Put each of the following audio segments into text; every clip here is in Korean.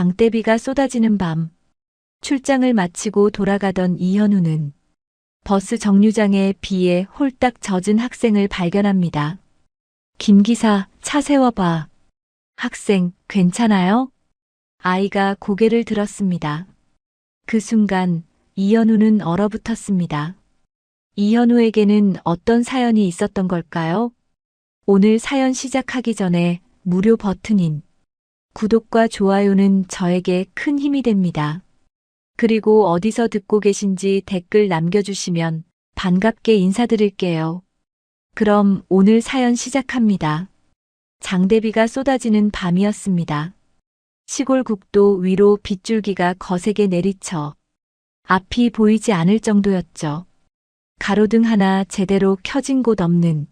장대비가 쏟아지는 밤, 출장을 마치고 돌아가던 이현우는 버스 정류장에 비에 홀딱 젖은 학생을 발견합니다. 김 기사, 차 세워봐. 학생, 괜찮아요? 아이가 고개를 들었습니다. 그 순간 이현우는 얼어붙었습니다. 이현우에게는 어떤 사연이 있었던 걸까요? 오늘 사연 시작하기 전에 무료 버튼인 구독과 좋아요는 저에게 큰 힘이 됩니다. 그리고 어디서 듣고 계신지 댓글 남겨주시면 반갑게 인사드릴게요. 그럼 오늘 사연 시작합니다. 장대비가 쏟아지는 밤이었습니다. 시골 국도 위로 빗줄기가 거세게 내리쳐 앞이 보이지 않을 정도였죠. 가로등 하나 제대로 켜진 곳 없는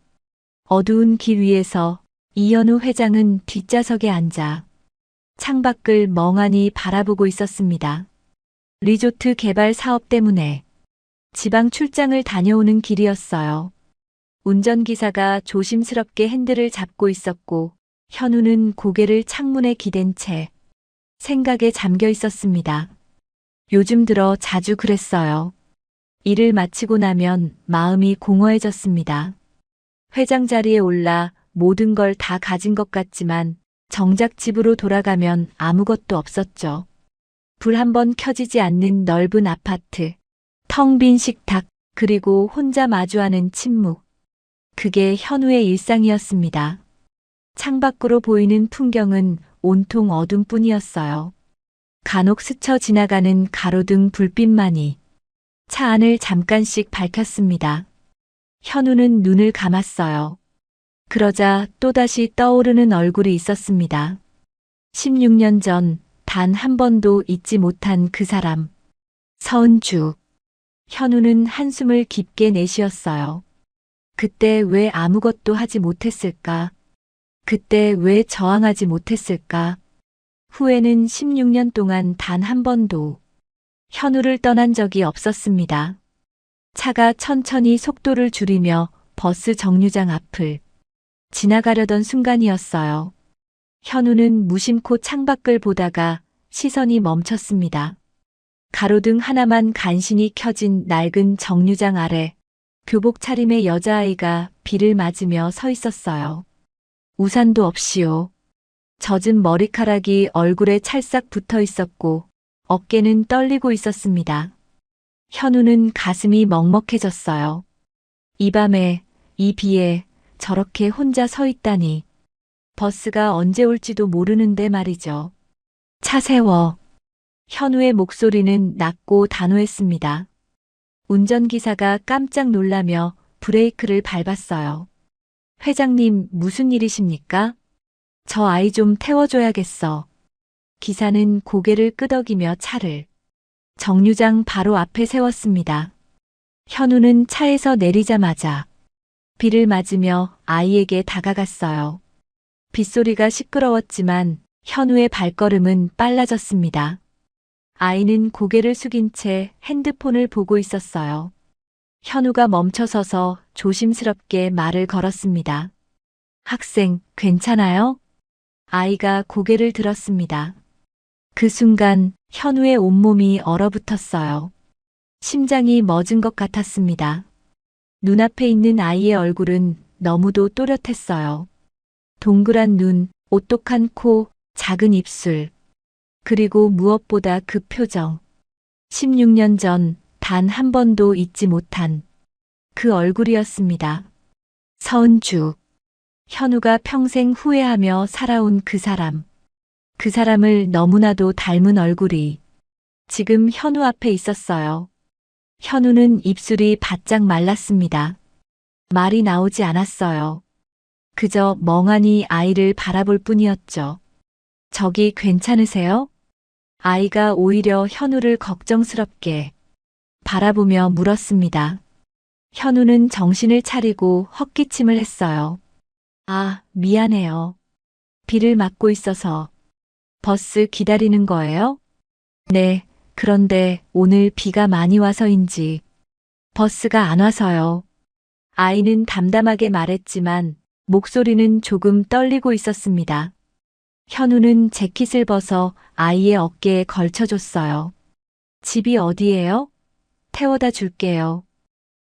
어두운 길 위에서 이현우 회장은 뒷좌석에 앉아 창밖을 멍하니 바라보고 있었습니다. 리조트 개발 사업 때문에 지방 출장을 다녀오는 길이었어요. 운전기사가 조심스럽게 핸들을 잡고 있었고 현우는 고개를 창문에 기댄 채 생각에 잠겨 있었습니다. 요즘 들어 자주 그랬어요. 일을 마치고 나면 마음이 공허해졌습니다. 회장 자리에 올라 모든 걸 다 가진 것 같지만 정작 집으로 돌아가면 아무것도 없었죠. 불 한 번 켜지지 않는 넓은 아파트, 텅 빈 식탁, 그리고 혼자 마주하는 침묵. 그게 현우의 일상이었습니다. 창밖으로 보이는 풍경은 온통 어둠뿐이었어요. 간혹 스쳐 지나가는 가로등 불빛만이 차 안을 잠깐씩 밝혔습니다. 현우는 눈을 감았어요. 그러자 또다시 떠오르는 얼굴이 있었습니다. 16년 전 단 한 번도 잊지 못한 그 사람. 서은주. 현우는 한숨을 깊게 내쉬었어요. 그때 왜 아무것도 하지 못했을까? 그때 왜 저항하지 못했을까? 후에는 16년 동안 단 한 번도 현우를 떠난 적이 없었습니다. 차가 천천히 속도를 줄이며 버스 정류장 앞을 지나가려던 순간이었어요. 현우는 무심코 창밖을 보다가 시선이 멈췄습니다. 가로등 하나만 간신히 켜진 낡은 정류장 아래 교복 차림의 여자아이가 비를 맞으며 서 있었어요. 우산도 없이요. 젖은 머리카락이 얼굴에 찰싹 붙어 있었고 어깨는 떨리고 있었습니다. 현우는 가슴이 먹먹해졌어요. 이 밤에, 이 비에 저렇게 혼자 서 있다니. 버스가 언제 올지도 모르는데 말이죠. 차 세워. 현우의 목소리는 낮고 단호했습니다. 운전기사가 깜짝 놀라며 브레이크를 밟았어요. 회장님, 무슨 일이십니까? 저 아이 좀 태워줘야겠어. 기사는 고개를 끄덕이며 차를 정류장 바로 앞에 세웠습니다. 현우는 차에서 내리자마자 비를 맞으며 아이에게 다가갔어요. 빗소리가 시끄러웠지만 현우의 발걸음은 빨라졌습니다. 아이는 고개를 숙인 채 핸드폰을 보고 있었어요. 현우가 멈춰서서 조심스럽게 말을 걸었습니다. 학생, 괜찮아요? 아이가 고개를 들었습니다. 그 순간 현우의 온몸이 얼어붙었어요. 심장이 멎은 것 같았습니다. 눈앞에 있는 아이의 얼굴은 너무도 또렷했어요. 동그란 눈, 오똑한 코, 작은 입술. 그리고 무엇보다 그 표정. 16년 전 단 한 번도 잊지 못한 그 얼굴이었습니다. 서은주. 현우가 평생 후회하며 살아온 그 사람. 그 사람을 너무나도 닮은 얼굴이 지금 현우 앞에 있었어요. 현우는 입술이 바짝 말랐습니다. 말이 나오지 않았어요. 그저 멍하니 아이를 바라볼 뿐이었죠. 저기 괜찮으세요? 아이가 오히려 현우를 걱정스럽게 바라보며 물었습니다. 현우는 정신을 차리고 헛기침을 했어요. 아, 미안해요. 비를 맞고 있어서. 버스 기다리는 거예요? 네, 그런데 오늘 비가 많이 와서인지 버스가 안 와서요. 아이는 담담하게 말했지만 목소리는 조금 떨리고 있었습니다. 현우는 재킷을 벗어 아이의 어깨에 걸쳐줬어요. 집이 어디예요? 태워다 줄게요.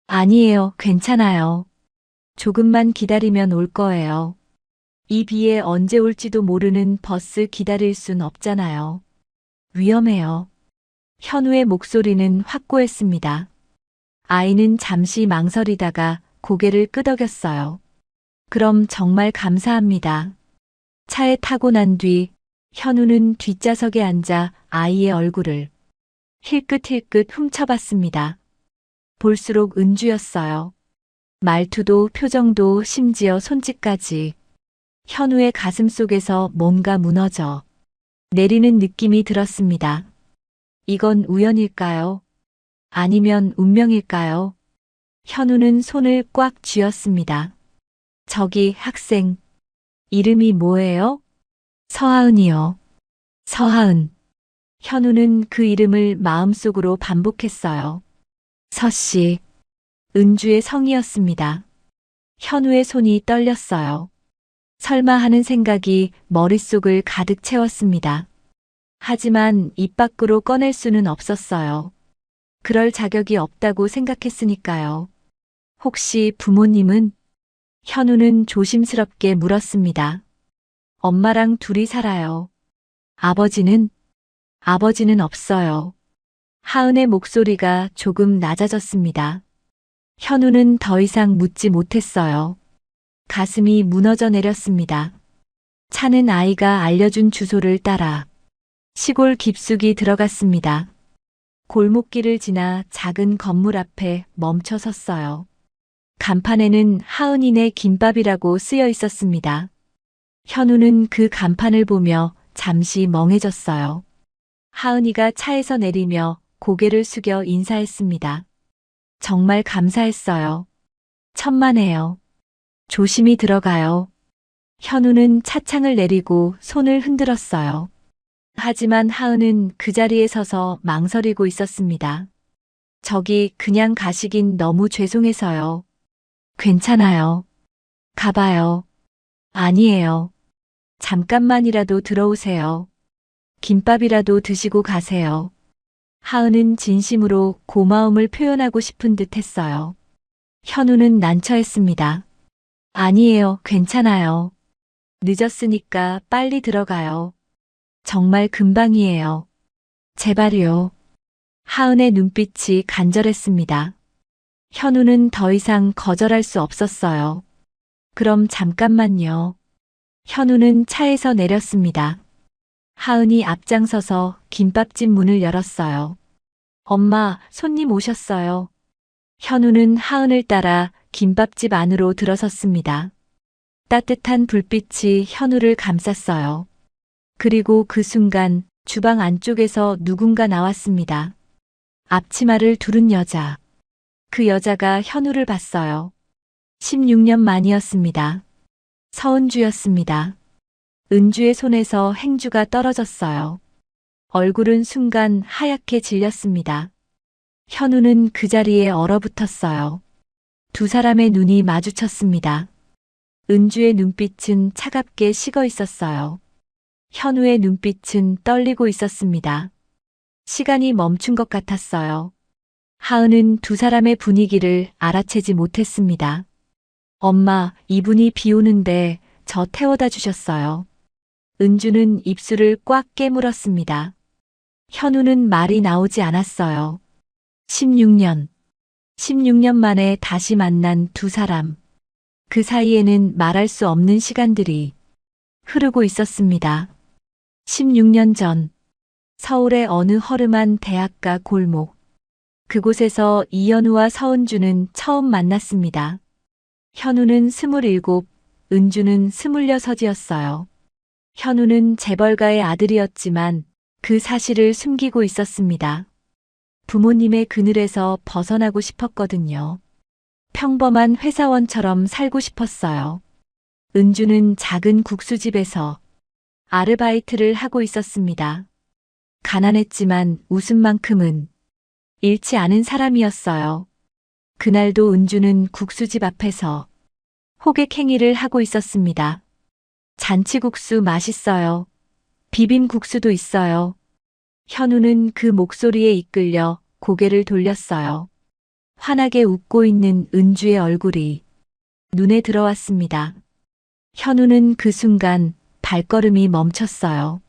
아니에요, 괜찮아요. 조금만 기다리면 올 거예요. 이 비에 언제 올지도 모르는 버스 기다릴 순 없잖아요. 위험해요. 현우의 목소리는 확고했습니다. 아이는 잠시 망설이다가 고개를 끄덕였어요. 그럼 정말 감사합니다. 차에 타고 난 뒤 현우는 뒷좌석에 앉아 아이의 얼굴을 힐끗힐끗 훔쳐봤습니다. 볼수록 은주였어요. 말투도 표정도 심지어 손짓까지. 현우의 가슴 속에서 뭔가 무너져 내리는 느낌이 들었습니다. 이건 우연일까요? 아니면 운명일까요? 현우는 손을 꽉 쥐었습니다. 저기 학생, 이름이 뭐예요? 서하은이요. 서하은. 현우는 그 이름을 마음속으로 반복했어요. 서씨. 은주의 성이었습니다. 현우의 손이 떨렸어요. 설마 하는 생각이 머릿속을 가득 채웠습니다. 하지만 입 밖으로 꺼낼 수는 없었어요. 그럴 자격이 없다고 생각했으니까요. 혹시 부모님은? 현우는 조심스럽게 물었습니다. 엄마랑 둘이 살아요. 아버지는? 아버지는 없어요. 하은의 목소리가 조금 낮아졌습니다. 현우는 더 이상 묻지 못했어요. 가슴이 무너져 내렸습니다. 차는 아이가 알려준 주소를 따라 시골 깊숙이 들어갔습니다. 골목길을 지나 작은 건물 앞에 멈춰 섰어요. 간판에는 하은이네 김밥이라고 쓰여 있었습니다. 현우는 그 간판을 보며 잠시 멍해졌어요. 하은이가 차에서 내리며 고개를 숙여 인사했습니다. 정말 감사했어요. 천만에요. 조심히 들어가요. 현우는 차창을 내리고 손을 흔들었어요. 하지만 하은은 그 자리에 서서 망설이고 있었습니다. 저기 그냥 가시긴 너무 죄송해서요. 괜찮아요. 가봐요. 아니에요. 잠깐만이라도 들어오세요. 김밥이라도 드시고 가세요. 하은은 진심으로 고마움을 표현하고 싶은 듯 했어요. 현우는 난처했습니다. 아니에요, 괜찮아요. 늦었으니까 빨리 들어가요. 정말 금방이에요. 제발요. 하은의 눈빛이 간절했습니다. 현우는 더 이상 거절할 수 없었어요. 그럼 잠깐만요. 현우는 차에서 내렸습니다. 하은이 앞장서서 김밥집 문을 열었어요. 엄마, 손님 오셨어요. 현우는 하은을 따라 김밥집 안으로 들어섰습니다. 따뜻한 불빛이 현우를 감쌌어요. 그리고 그 순간 주방 안쪽에서 누군가 나왔습니다. 앞치마를 두른 여자. 그 여자가 현우를 봤어요. 16년 만이었습니다. 서은주였습니다. 은주의 손에서 행주가 떨어졌어요. 얼굴은 순간 하얗게 질렸습니다. 현우는 그 자리에 얼어붙었어요. 두 사람의 눈이 마주쳤습니다. 은주의 눈빛은 차갑게 식어 있었어요. 현우의 눈빛은 떨리고 있었습니다. 시간이 멈춘 것 같았어요. 하은은 두 사람의 분위기를 알아채지 못했습니다. 엄마, 이분이 비 오는데 저 태워다 주셨어요. 은주는 입술을 꽉 깨물었습니다. 현우는 말이 나오지 않았어요. 16년 만에 다시 만난 두 사람. 그 사이에는 말할 수 없는 시간들이 흐르고 있었습니다. 16년 전, 서울의 어느 허름한 대학가 골목. 그곳에서 이현우와 서은주는 처음 만났습니다. 현우는 27, 은주는 26이었어요. 현우는 재벌가의 아들이었지만 그 사실을 숨기고 있었습니다. 부모님의 그늘에서 벗어나고 싶었거든요. 평범한 회사원처럼 살고 싶었어요. 은주는 작은 국수집에서 아르바이트를 하고 있었습니다. 가난했지만 웃음만큼은 잃지 않은 사람이었어요. 그날도 은주는 국수집 앞에서 호객행위를 하고 있었습니다. 잔치국수 맛있어요. 비빔국수도 있어요. 현우는 그 목소리에 이끌려 고개를 돌렸어요. 환하게 웃고 있는 은주의 얼굴이 눈에 들어왔습니다. 현우는 그 순간 발걸음이 멈췄어요.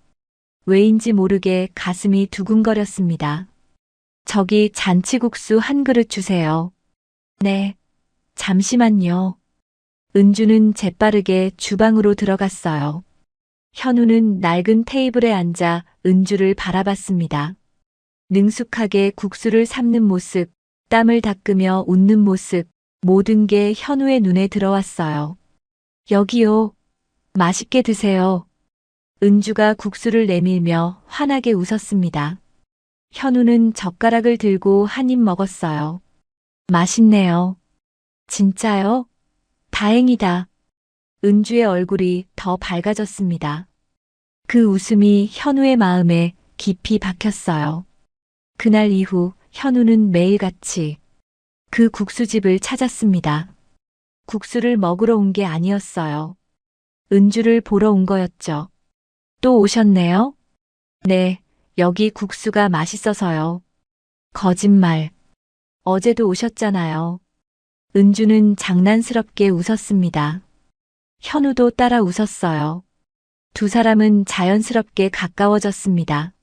왜인지 모르게 가슴이 두근거렸습니다. 저기 잔치국수 한 그릇 주세요. 네, 잠시만요. 은주는 재빠르게 주방으로 들어갔어요. 현우는 낡은 테이블에 앉아 은주를 바라봤습니다. 능숙하게 국수를 삶는 모습, 땀을 닦으며 웃는 모습, 모든 게 현우의 눈에 들어왔어요. 여기요. 맛있게 드세요. 은주가 국수를 내밀며 환하게 웃었습니다. 현우는 젓가락을 들고 한 입 먹었어요. 맛있네요. 진짜요? 다행이다. 은주의 얼굴이 더 밝아졌습니다. 그 웃음이 현우의 마음에 깊이 박혔어요. 그날 이후 현우는 매일같이 그 국수집을 찾았습니다. 국수를 먹으러 온 게 아니었어요. 은주를 보러 온 거였죠. 또 오셨네요? 네, 여기 국수가 맛있어서요. 거짓말. 어제도 오셨잖아요. 은주는 장난스럽게 웃었습니다. 현우도 따라 웃었어요. 두 사람은 자연스럽게 가까워졌습니다.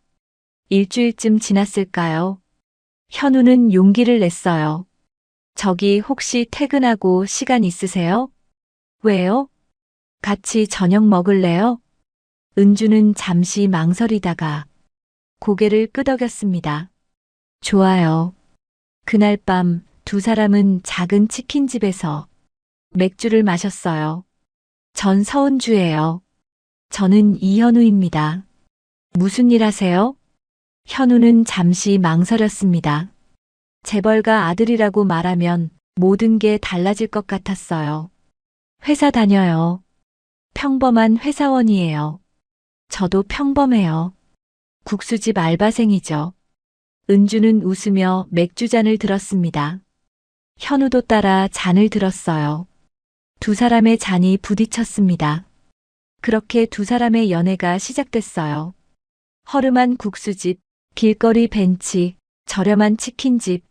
일주일쯤 지났을까요? 현우는 용기를 냈어요. 저기 혹시 퇴근하고 시간 있으세요? 왜요? 같이 저녁 먹을래요? 은주는 잠시 망설이다가 고개를 끄덕였습니다. 좋아요. 그날 밤 두 사람은 작은 치킨집에서 맥주를 마셨어요. 전 서은주예요. 저는 이현우입니다. 무슨 일 하세요? 현우는 잠시 망설였습니다. 재벌가 아들이라고 말하면 모든 게 달라질 것 같았어요. 회사 다녀요. 평범한 회사원이에요. 저도 평범해요. 국수집 알바생이죠. 은주는 웃으며 맥주잔을 들었습니다. 현우도 따라 잔을 들었어요. 두 사람의 잔이 부딪혔습니다. 그렇게 두 사람의 연애가 시작됐어요. 허름한 국수집, 길거리 벤치, 저렴한 치킨집.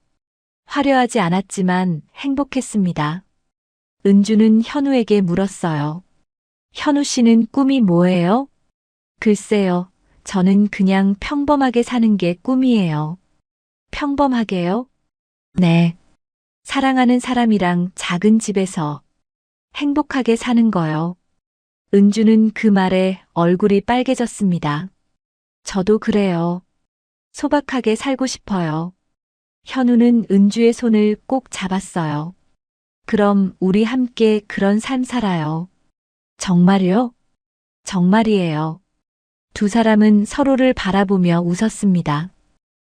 화려하지 않았지만 행복했습니다. 은주는 현우에게 물었어요. 현우 씨는 꿈이 뭐예요? 글쎄요, 저는 그냥 평범하게 사는 게 꿈이에요. 평범하게요? 네. 사랑하는 사람이랑 작은 집에서 행복하게 사는 거요. 은주는 그 말에 얼굴이 빨개졌습니다. 저도 그래요. 소박하게 살고 싶어요. 현우는 은주의 손을 꼭 잡았어요. 그럼 우리 함께 그런 삶 살아요. 정말요? 정말이에요. 두 사람은 서로를 바라보며 웃었습니다.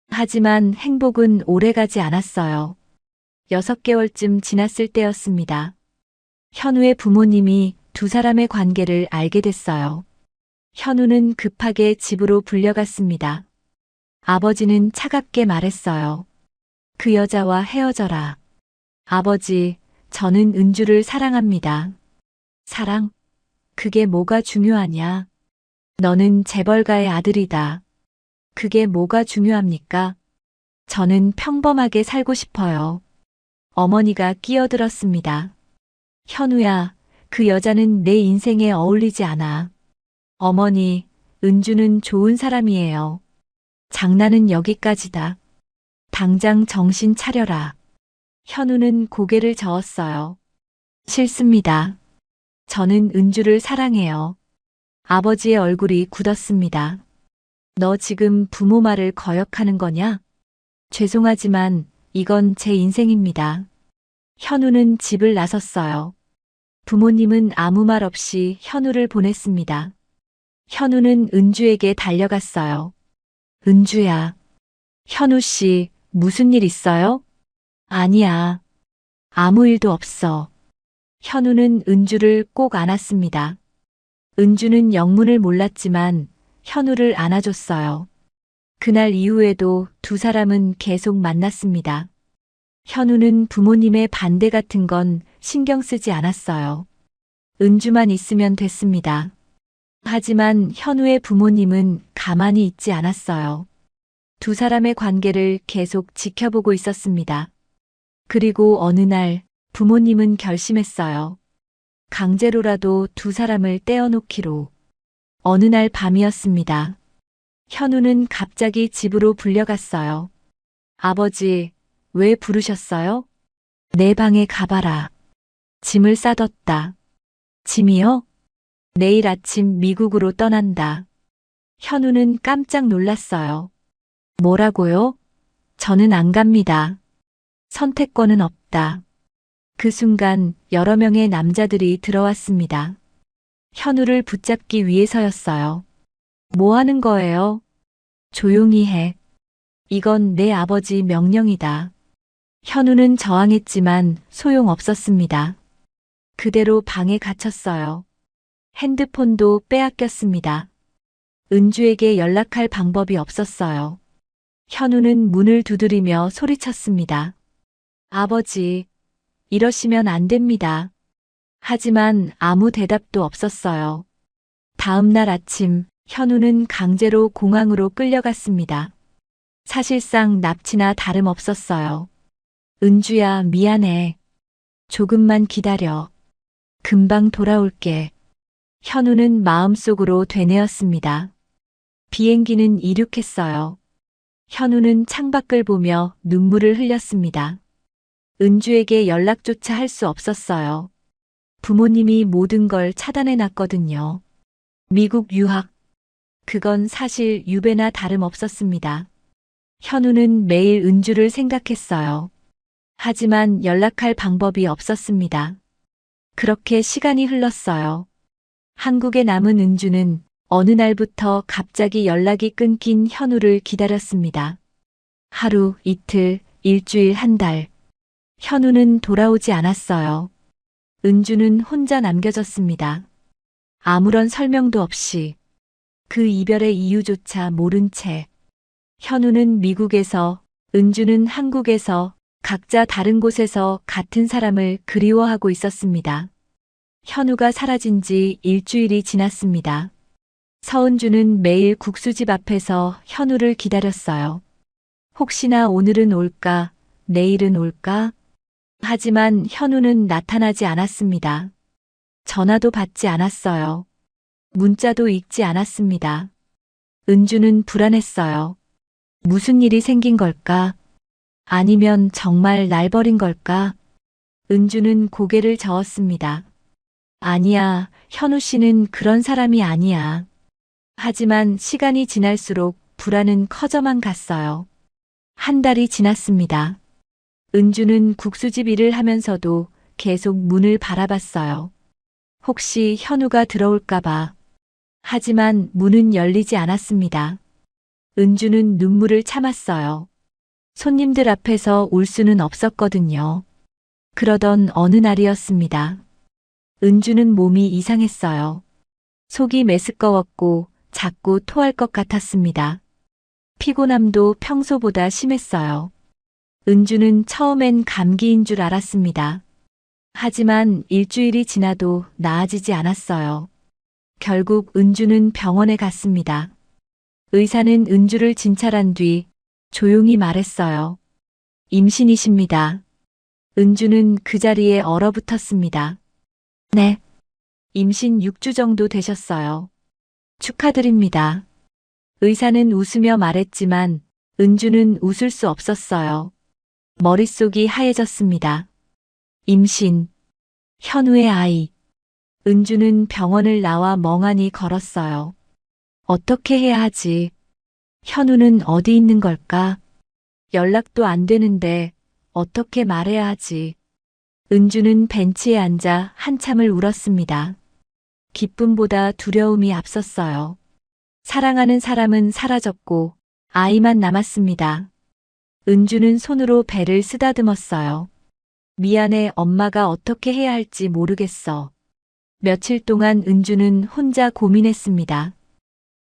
하지만 행복은 오래가지 않았어요. 6개월쯤 지났을 때였습니다. 현우의 부모님이 두 사람의 관계를 알게 됐어요. 현우는 급하게 집으로 불려갔습니다. 아버지는 차갑게 말했어요. 그 여자와 헤어져라. 아버지, 저는 은주를 사랑합니다. 사랑? 그게 뭐가 중요하냐? 너는 재벌가의 아들이다. 그게 뭐가 중요합니까? 저는 평범하게 살고 싶어요. 어머니가 끼어들었습니다. 현우야, 그 여자는 내 인생에 어울리지 않아. 어머니, 은주는 좋은 사람이에요. 장난은 여기까지다. 당장 정신 차려라. 현우는 고개를 저었어요. 싫습니다. 저는 은주를 사랑해요. 아버지의 얼굴이 굳었습니다. 너 지금 부모 말을 거역하는 거냐? 죄송하지만 이건 제 인생입니다. 현우는 집을 나섰어요. 부모님은 아무 말 없이 현우를 보냈습니다. 현우는 은주에게 달려갔어요. 은주야. 현우 씨, 무슨 일 있어요? 아니야. 아무 일도 없어. 현우는 은주를 꼭 안았습니다. 은주는 영문을 몰랐지만 현우를 안아줬어요. 그날 이후에도 두 사람은 계속 만났습니다. 현우는 부모님의 반대 같은 건 신경 쓰지 않았어요. 은주만 있으면 됐습니다. 하지만 현우의 부모님은 가만히 있지 않았어요. 두 사람의 관계를 계속 지켜보고 있었습니다. 그리고 어느 날 부모님은 결심했어요. 강제로라도 두 사람을 떼어놓기로. 어느 날 밤이었습니다. 현우는 갑자기 집으로 불려갔어요. 아버지, 왜 부르셨어요? 내 방에 가봐라. 짐을 싸뒀다. 짐이요? 내일 아침 미국으로 떠난다. 현우는 깜짝 놀랐어요. 뭐라고요? 저는 안 갑니다. 선택권은 없다. 그 순간 여러 명의 남자들이 들어왔습니다. 현우를 붙잡기 위해서였어요. 뭐 하는 거예요? 조용히 해. 이건 내 아버지 명령이다. 현우는 저항했지만 소용없었습니다. 그대로 방에 갇혔어요. 핸드폰도 빼앗겼습니다. 은주에게 연락할 방법이 없었어요. 현우는 문을 두드리며 소리쳤습니다. 아버지, 이러시면 안 됩니다. 하지만 아무 대답도 없었어요. 다음 날 아침, 현우는 강제로 공항으로 끌려갔습니다. 사실상 납치나 다름없었어요. 은주야, 미안해. 조금만 기다려. 금방 돌아올게. 현우는 마음속으로 되뇌었습니다. 비행기는 이륙했어요. 현우는 창밖을 보며 눈물을 흘렸습니다. 은주에게 연락조차 할 수 없었어요. 부모님이 모든 걸 차단해 놨거든요. 미국 유학. 그건 사실 유배나 다름없었습니다. 현우는 매일 은주를 생각했어요. 하지만 연락할 방법이 없었습니다. 그렇게 시간이 흘렀어요. 한국에 남은 은주는 어느 날부터 갑자기 연락이 끊긴 현우를 기다렸습니다. 하루, 이틀, 일주일, 한 달. 현우는 돌아오지 않았어요. 은주는 혼자 남겨졌습니다. 아무런 설명도 없이 그 이별의 이유조차 모른 채 현우는 미국에서, 은주는 한국에서 각자 다른 곳에서 같은 사람을 그리워하고 있었습니다. 현우가 사라진 지 일주일이 지났습니다. 서은주는 매일 국수집 앞에서 현우를 기다렸어요. 혹시나 오늘은 올까, 내일은 올까? 하지만 현우는 나타나지 않았습니다. 전화도 받지 않았어요. 문자도 읽지 않았습니다. 은주는 불안했어요. 무슨 일이 생긴 걸까? 아니면 정말 날 버린 걸까? 은주는 고개를 저었습니다. 아니야, 현우 씨는 그런 사람이 아니야. 하지만 시간이 지날수록 불안은 커져만 갔어요. 한 달이 지났습니다. 은주는 국수집 일을 하면서도 계속 문을 바라봤어요. 혹시 현우가 들어올까봐. 하지만 문은 열리지 않았습니다. 은주는 눈물을 참았어요. 손님들 앞에서 울 수는 없었거든요. 그러던 어느 날이었습니다. 은주는 몸이 이상했어요. 속이 메스꺼웠고 자꾸 토할 것 같았습니다. 피곤함도 평소보다 심했어요. 은주는 처음엔 감기인 줄 알았습니다. 하지만 일주일이 지나도 나아지지 않았어요. 결국 은주는 병원에 갔습니다. 의사는 은주를 진찰한 뒤 조용히 말했어요. 임신이십니다. 은주는 그 자리에 얼어붙었습니다. 네. 임신 6주 정도 되셨어요. 축하드립니다. 의사는 웃으며 말했지만 은주는 웃을 수 없었어요. 머릿속이 하얘졌습니다. 임신. 현우의 아이. 은주는 병원을 나와 멍하니 걸었어요. 어떻게 해야 하지? 현우는 어디 있는 걸까? 연락도 안 되는데 어떻게 말해야 하지? 은주는 벤치에 앉아 한참을 울었습니다. 기쁨보다 두려움이 앞섰어요. 사랑하는 사람은 사라졌고 아이만 남았습니다. 은주는 손으로 배를 쓰다듬었어요. 미안해, 엄마가 어떻게 해야 할지 모르겠어. 며칠 동안 은주는 혼자 고민했습니다.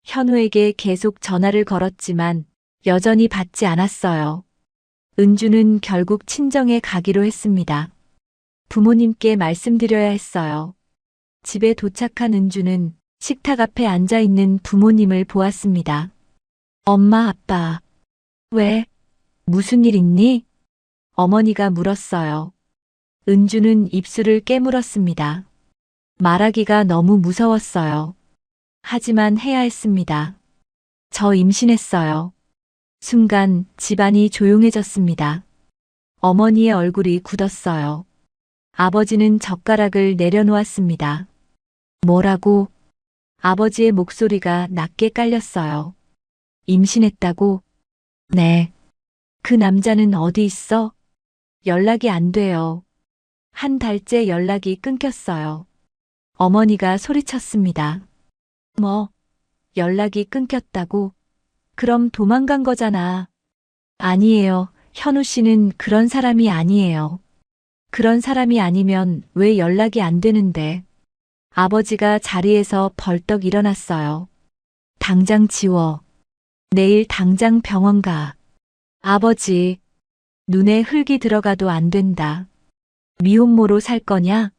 현우에게 계속 전화를 걸었지만 여전히 받지 않았어요. 은주는 결국 친정에 가기로 했습니다. 부모님께 말씀드려야 했어요. 집에 도착한 은주는 식탁 앞에 앉아 있는 부모님을 보았습니다. 엄마, 아빠. 왜? 무슨 일 있니? 어머니가 물었어요. 은주는 입술을 깨물었습니다. 말하기가 너무 무서웠어요. 하지만 해야 했습니다. 저 임신했어요. 순간 집안이 조용해졌습니다. 어머니의 얼굴이 굳었어요. 아버지는 젓가락을 내려놓았습니다. 뭐라고? 아버지의 목소리가 낮게 깔렸어요. 임신했다고? 네. 그 남자는 어디 있어? 연락이 안 돼요. 한 달째 연락이 끊겼어요. 어머니가 소리쳤습니다. 뭐? 연락이 끊겼다고? 그럼 도망간 거잖아. 아니에요. 현우 씨는 그런 사람이 아니에요. 그런 사람이 아니면 왜 연락이 안 되는데? 아버지가 자리에서 벌떡 일어났어요. 당장 지워. 내일 당장 병원 가. 아버지, 눈에 흙이 들어가도 안 된다. 미혼모로 살 거냐?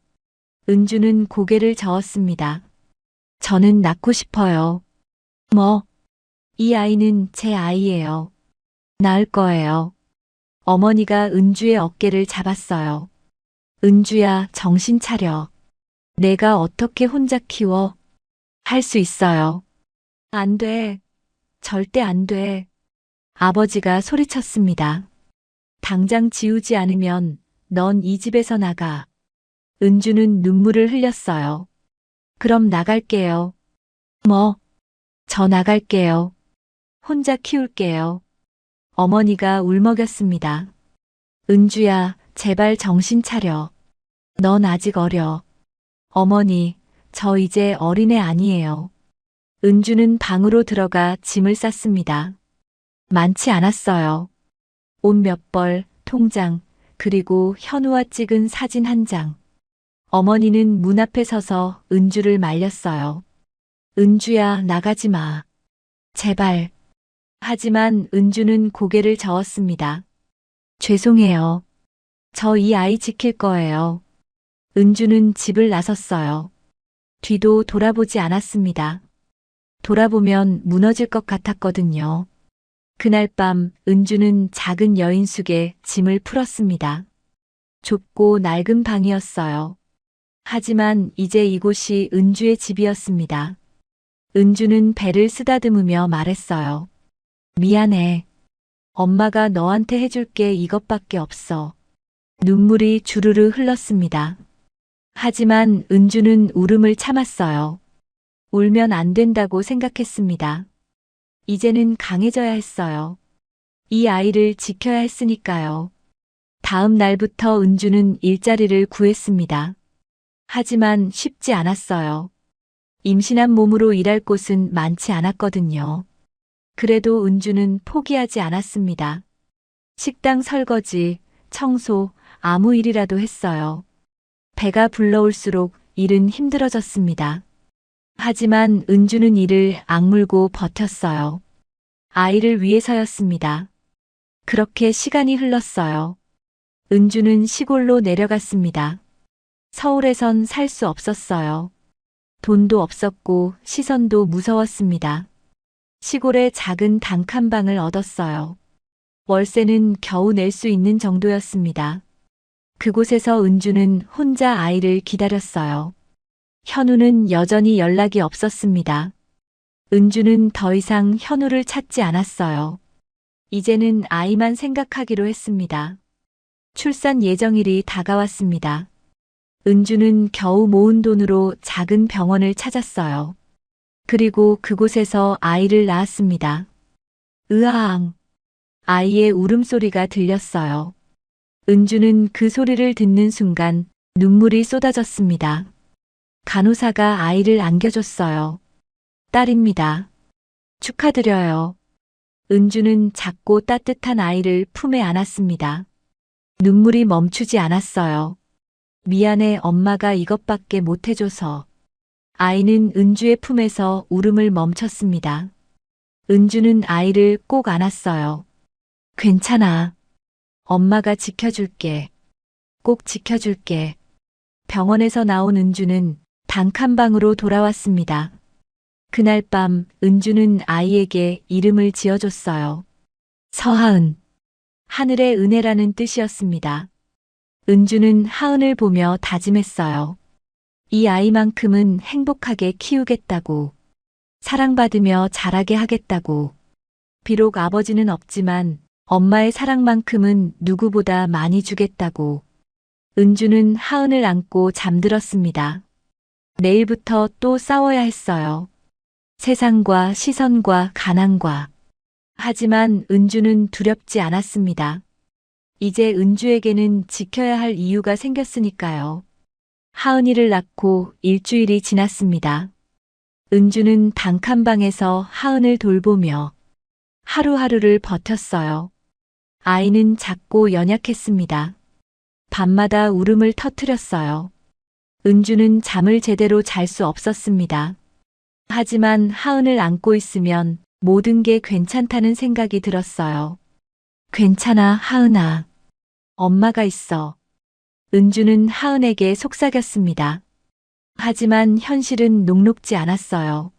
은주는 고개를 저었습니다. 저는 낳고 싶어요. 뭐? 이 아이는 제 아이예요. 낳을 거예요. 어머니가 은주의 어깨를 잡았어요. 은주야, 정신 차려. 내가 어떻게 혼자 키워? 할 수 있어요. 안 돼. 절대 안 돼. 아버지가 소리쳤습니다. 당장 지우지 않으면 넌 이 집에서 나가. 은주는 눈물을 흘렸어요. 그럼 나갈게요. 뭐? 저 나갈게요. 혼자 키울게요. 어머니가 울먹였습니다. 은주야, 제발 정신 차려. 넌 아직 어려. 어머니, 저 이제 어린애 아니에요. 은주는 방으로 들어가 짐을 쌌습니다. 많지 않았어요. 옷 몇 벌, 통장, 그리고 현우와 찍은 사진 한 장. 어머니는 문 앞에 서서 은주를 말렸어요. 은주야, 나가지 마. 제발. 하지만 은주는 고개를 저었습니다. 죄송해요. 저 이 아이 지킬 거예요. 은주는 집을 나섰어요. 뒤도 돌아보지 않았습니다. 돌아보면 무너질 것 같았거든요. 그날 밤 은주는 작은 여인숙에 짐을 풀었습니다. 좁고 낡은 방이었어요. 하지만 이제 이곳이 은주의 집이었습니다. 은주는 배를 쓰다듬으며 말했어요. 미안해. 엄마가 너한테 해줄 게 이것밖에 없어. 눈물이 주르르 흘렀습니다. 하지만 은주는 울음을 참았어요. 울면 안 된다고 생각했습니다. 이제는 강해져야 했어요. 이 아이를 지켜야 했으니까요. 다음 날부터 은주는 일자리를 구했습니다. 하지만 쉽지 않았어요. 임신한 몸으로 일할 곳은 많지 않았거든요. 그래도 은주는 포기하지 않았습니다. 식당 설거지, 청소, 아무 일이라도 했어요. 배가 불러올수록 일은 힘들어졌습니다. 하지만 은주는 이를 악물고 버텼어요. 아이를 위해서였습니다. 그렇게 시간이 흘렀어요. 은주는 시골로 내려갔습니다. 서울에선 살 수 없었어요. 돈도 없었고 시선도 무서웠습니다. 시골에 작은 단칸방을 얻었어요. 월세는 겨우 낼 수 있는 정도였습니다. 그곳에서 은주는 혼자 아이를 기다렸어요. 현우는 여전히 연락이 없었습니다. 은주는 더 이상 현우를 찾지 않았어요. 이제는 아이만 생각하기로 했습니다. 출산 예정일이 다가왔습니다. 은주는 겨우 모은 돈으로 작은 병원을 찾았어요. 그리고 그곳에서 아이를 낳았습니다. 으아앙. 아이의 울음소리가 들렸어요. 은주는 그 소리를 듣는 순간 눈물이 쏟아졌습니다. 간호사가 아이를 안겨줬어요. 딸입니다. 축하드려요. 은주는 작고 따뜻한 아이를 품에 안았습니다. 눈물이 멈추지 않았어요. 미안해, 엄마가 이것밖에 못해줘서. 아이는 은주의 품에서 울음을 멈췄습니다. 은주는 아이를 꼭 안았어요. 괜찮아. 엄마가 지켜줄게. 꼭 지켜줄게. 병원에서 나온 은주는 단칸방으로 돌아왔습니다. 그날 밤 은주는 아이에게 이름을 지어줬어요. 서하은. 하늘의 은혜라는 뜻이었습니다. 은주는 하은을 보며 다짐했어요. 이 아이만큼은 행복하게 키우겠다고. 사랑받으며 자라게 하겠다고. 비록 아버지는 없지만 엄마의 사랑만큼은 누구보다 많이 주겠다고. 은주는 하은을 안고 잠들었습니다. 내일부터 또 싸워야 했어요. 세상과 시선과 가난과. 하지만 은주는 두렵지 않았습니다. 이제 은주에게는 지켜야 할 이유가 생겼으니까요. 하은이를 낳고 일주일이 지났습니다. 은주는 단칸방에서 하은을 돌보며 하루하루를 버텼어요. 아이는 작고 연약했습니다. 밤마다 울음을 터뜨렸어요. 은주는 잠을 제대로 잘 수 없었습니다. 하지만 하은을 안고 있으면 모든 게 괜찮다는 생각이 들었어요. 괜찮아, 하은아. 엄마가 있어. 은주는 하은에게 속삭였습니다. 하지만 현실은 녹록지 않았어요.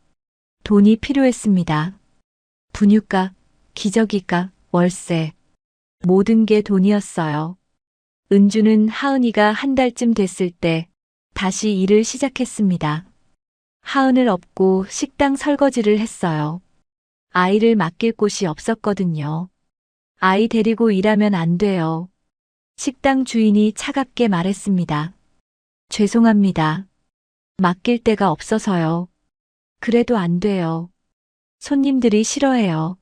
돈이 필요했습니다. 분유값, 기저귀값, 월세. 모든 게 돈이었어요. 은주는 하은이가 한 달쯤 됐을 때 다시 일을 시작했습니다. 하은을 업고 식당 설거지를 했어요. 아이를 맡길 곳이 없었거든요. 아이 데리고 일하면 안 돼요. 식당 주인이 차갑게 말했습니다. 죄송합니다. 맡길 데가 없어서요. 그래도 안 돼요. 손님들이 싫어해요.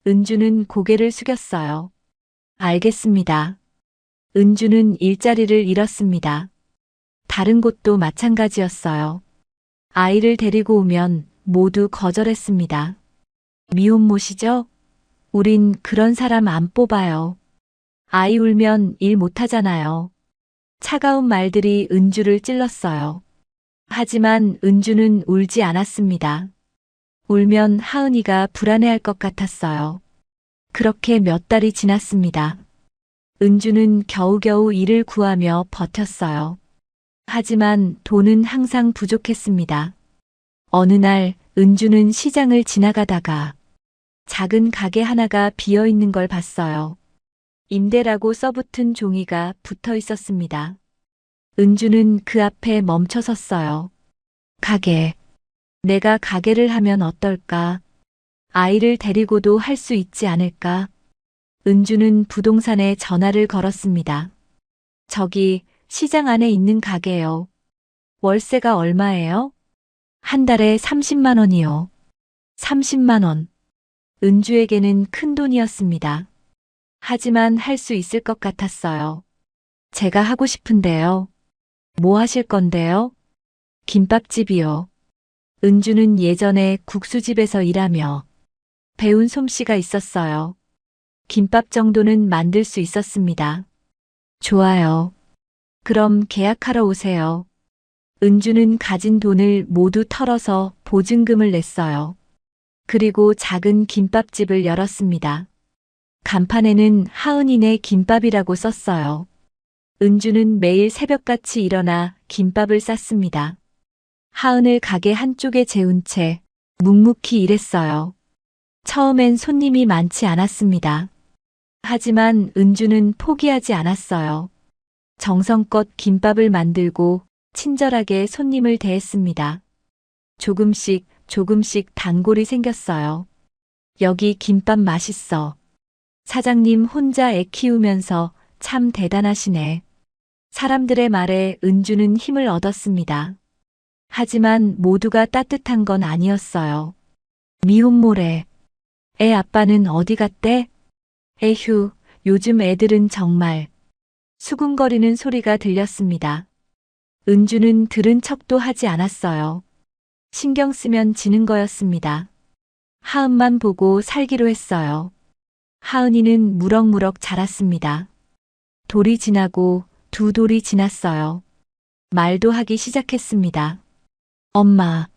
은주는 고개를 숙였어요. 알겠습니다. 은주는 일자리를 잃었습니다. 다른 곳도 마찬가지였어요. 아이를 데리고 오면 모두 거절했습니다. 미혼모시죠? 우린 그런 사람 안 뽑아요. 아이 울면 일 못하잖아요. 차가운 말들이 은주를 찔렀어요. 하지만 은주는 울지 않았습니다. 울면 하은이가 불안해할 것 같았어요. 그렇게 몇 달이 지났습니다. 은주는 겨우겨우 일을 구하며 버텼어요. 하지만 돈은 항상 부족했습니다. 어느 날 은주는 시장을 지나가다가 작은 가게 하나가 비어 있는 걸 봤어요. 임대라고 써붙은 종이가 붙어 있었습니다. 은주는 그 앞에 멈춰 섰어요. 가게. 내가 가게를 하면 어떨까? 아이를 데리고도 할 수 있지 않을까? 은주는 부동산에 전화를 걸었습니다. 저기 시장 안에 있는 가게요. 월세가 얼마예요? 한 달에 30만 원이요. 30만 원. 은주에게는 큰 돈이었습니다. 하지만 할 수 있을 것 같았어요. 제가 하고 싶은데요. 뭐 하실 건데요? 김밥집이요. 은주는 예전에 국수집에서 일하며 배운 솜씨가 있었어요. 김밥 정도는 만들 수 있었습니다. 좋아요. 그럼 계약하러 오세요. 은주는 가진 돈을 모두 털어서 보증금을 냈어요. 그리고 작은 김밥집을 열었습니다. 간판에는 하은이네 김밥이라고 썼어요. 은주는 매일 새벽같이 일어나 김밥을 쌌습니다. 하은을 가게 한쪽에 재운 채 묵묵히 일했어요. 처음엔 손님이 많지 않았습니다. 하지만 은주는 포기하지 않았어요. 정성껏 김밥을 만들고 친절하게 손님을 대했습니다. 조금씩 조금씩 단골이 생겼어요. 여기 김밥 맛있어. 사장님 혼자 애 키우면서 참 대단하시네. 사람들의 말에 은주는 힘을 얻었습니다. 하지만 모두가 따뜻한 건 아니었어요. 미혼모래. 애 아빠는 어디 갔대? 에휴, 요즘 애들은 정말. 수군거리는 소리가 들렸습니다. 은주는 들은 척도 하지 않았어요. 신경 쓰면 지는 거였습니다. 하은만 보고 살기로 했어요. 하은이는 무럭무럭 자랐습니다. 돌이 지나고 두 돌이 지났어요. 말도 하기 시작했습니다. 엄마.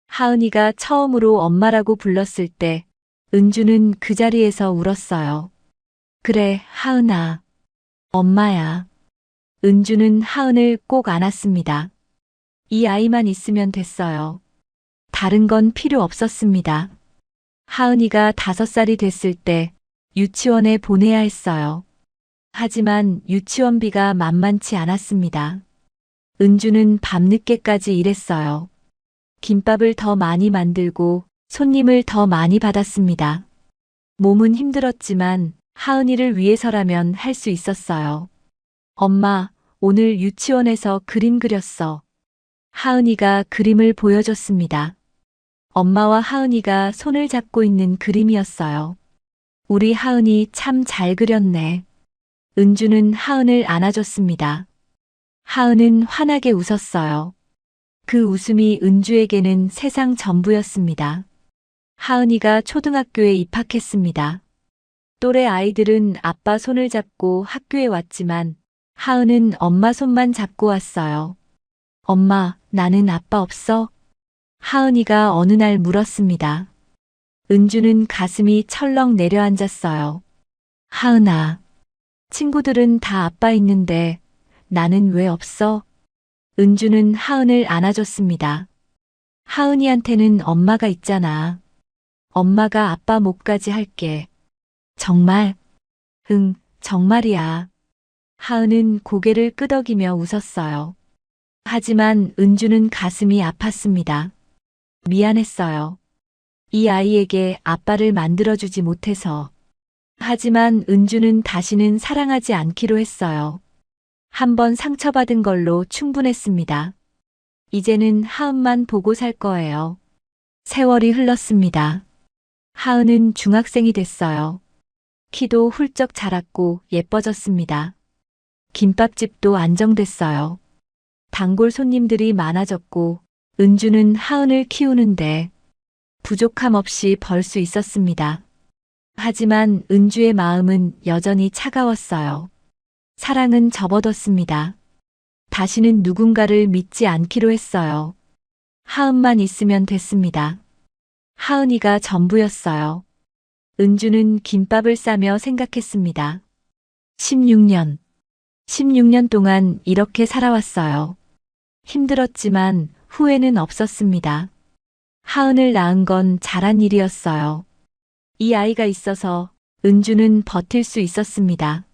하은이가 처음으로 엄마라고 불렀을 때 은주는 그 자리에서 울었어요. 그래, 하은아. 엄마야. 은주는 하은을 꼭 안았습니다. 이 아이만 있으면 됐어요. 다른 건 필요 없었습니다. 하은이가 5살이 됐을 때 유치원에 보내야 했어요. 하지만 유치원비가 만만치 않았습니다. 은주는 밤늦게까지 일했어요. 김밥을 더 많이 만들고 손님을 더 많이 받았습니다. 몸은 힘들었지만 하은이를 위해서라면 할 수 있었어요. 엄마, 오늘 유치원에서 그림 그렸어. 하은이가 그림을 보여줬습니다. 엄마와 하은이가 손을 잡고 있는 그림이었어요. 우리 하은이 참 잘 그렸네. 은주는 하은을 안아줬습니다. 하은은 환하게 웃었어요. 그 웃음이 은주에게는 세상 전부였습니다. 하은이가 초등학교에 입학했습니다. 또래 아이들은 아빠 손을 잡고 학교에 왔지만 하은은 엄마 손만 잡고 왔어요. 엄마, 나는 아빠 없어? 하은이가 어느 날 물었습니다. 은주는 가슴이 철렁 내려앉았어요. 하은아, 친구들은 다 아빠 있는데 나는 왜 없어? 은주는 하은을 안아줬습니다. 하은이한테는 엄마가 있잖아. 엄마가 아빠 목까지 할게. 정말? 응, 정말이야. 하은은 고개를 끄덕이며 웃었어요. 하지만 은주는 가슴이 아팠습니다. 미안했어요. 이 아이에게 아빠를 만들어주지 못해서. 하지만 은주는 다시는 사랑하지 않기로 했어요. 한번 상처받은 걸로 충분했습니다. 이제는 하은만 보고 살 거예요. 세월이 흘렀습니다. 하은은 중학생이 됐어요. 키도 훌쩍 자랐고 예뻐졌습니다. 김밥집도 안정됐어요. 단골 손님들이 많아졌고 은주는 하은을 키우는데 부족함 없이 벌 수 있었습니다. 하지만 은주의 마음은 여전히 차가웠어요. 사랑은 접어뒀습니다. 다시는 누군가를 믿지 않기로 했어요. 하은만 있으면 됐습니다. 하은이가 전부였어요. 은주는 김밥을 싸며 생각했습니다. 16년 동안 이렇게 살아왔어요. 힘들었지만 후회는 없었습니다. 하은을 낳은 건 잘한 일이었어요. 이 아이가 있어서 은주는 버틸 수 있었습니다.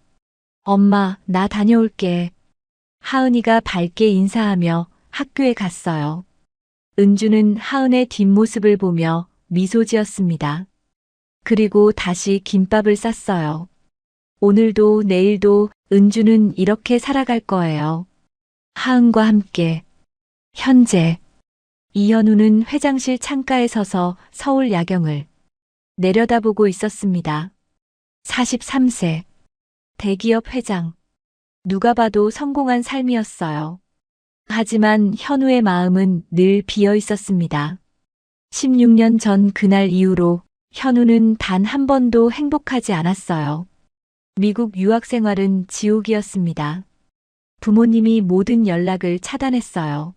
엄마, 나 다녀올게. 하은이가 밝게 인사하며 학교에 갔어요. 은주는 하은의 뒷모습을 보며 미소 지었습니다. 그리고 다시 김밥을 쌌어요. 오늘도 내일도 은주는 이렇게 살아갈 거예요. 하은과 함께. 현재. 이현우는 회장실 창가에 서서 서울 야경을 내려다보고 있었습니다. 43세. 대기업 회장. 누가 봐도 성공한 삶이었어요. 하지만 현우의 마음은 늘 비어 있었습니다. 16년 전 그날 이후로 현우는 단 한 번도 행복하지 않았어요. 미국 유학 생활은 지옥이었습니다. 부모님이 모든 연락을 차단했어요.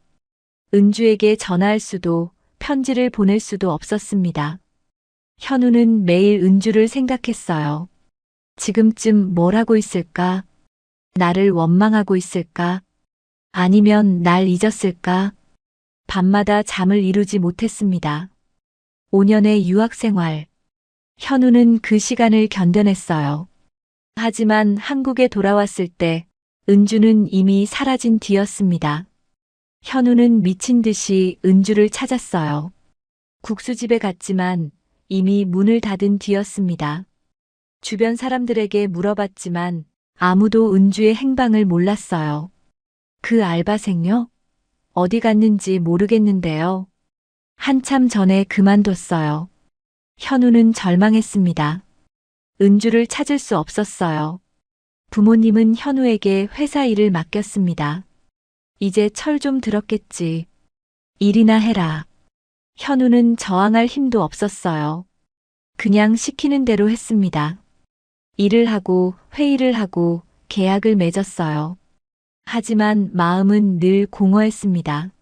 은주에게 전화할 수도 편지를 보낼 수도 없었습니다. 현우는 매일 은주를 생각했어요. 지금쯤 뭘 하고 있을까? 나를 원망하고 있을까? 아니면 날 잊었을까? 밤마다 잠을 이루지 못했습니다. 5년의 유학 생활. 현우는 그 시간을 견뎌냈어요. 하지만 한국에 돌아왔을 때 은주는 이미 사라진 뒤였습니다. 현우는 미친 듯이 은주를 찾았어요. 국수집에 갔지만 이미 문을 닫은 뒤였습니다. 주변 사람들에게 물어봤지만 아무도 은주의 행방을 몰랐어요. 그 알바생요? 어디 갔는지 모르겠는데요. 한참 전에 그만뒀어요. 현우는 절망했습니다. 은주를 찾을 수 없었어요. 부모님은 현우에게 회사 일을 맡겼습니다. 이제 철 좀 들었겠지. 일이나 해라. 현우는 저항할 힘도 없었어요. 그냥 시키는 대로 했습니다. 일을 하고 회의를 하고 계약을 맺었어요. 하지만 마음은 늘 공허했습니다.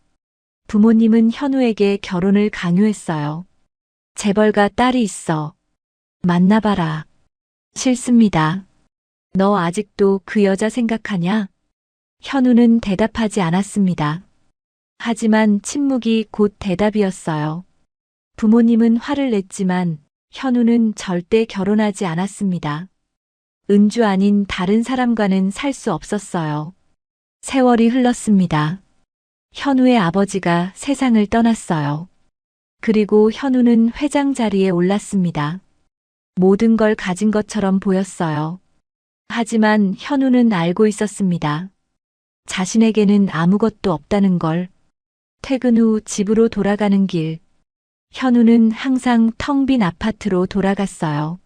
부모님은 현우에게 결혼을 강요했어요. 재벌가 딸이 있어. 만나봐라. 싫습니다. 너 아직도 그 여자 생각하냐? 현우는 대답하지 않았습니다. 하지만 침묵이 곧 대답이었어요. 부모님은 화를 냈지만 현우는 절대 결혼하지 않았습니다. 은주 아닌 다른 사람과는 살 수 없었어요. 세월이 흘렀습니다. 현우의 아버지가 세상을 떠났어요. 그리고 현우는 회장 자리에 올랐습니다. 모든 걸 가진 것처럼 보였어요. 하지만 현우는 알고 있었습니다. 자신에게는 아무것도 없다는 걸. 퇴근 후 집으로 돌아가는 길. 현우는 항상 텅 빈 아파트로 돌아갔어요.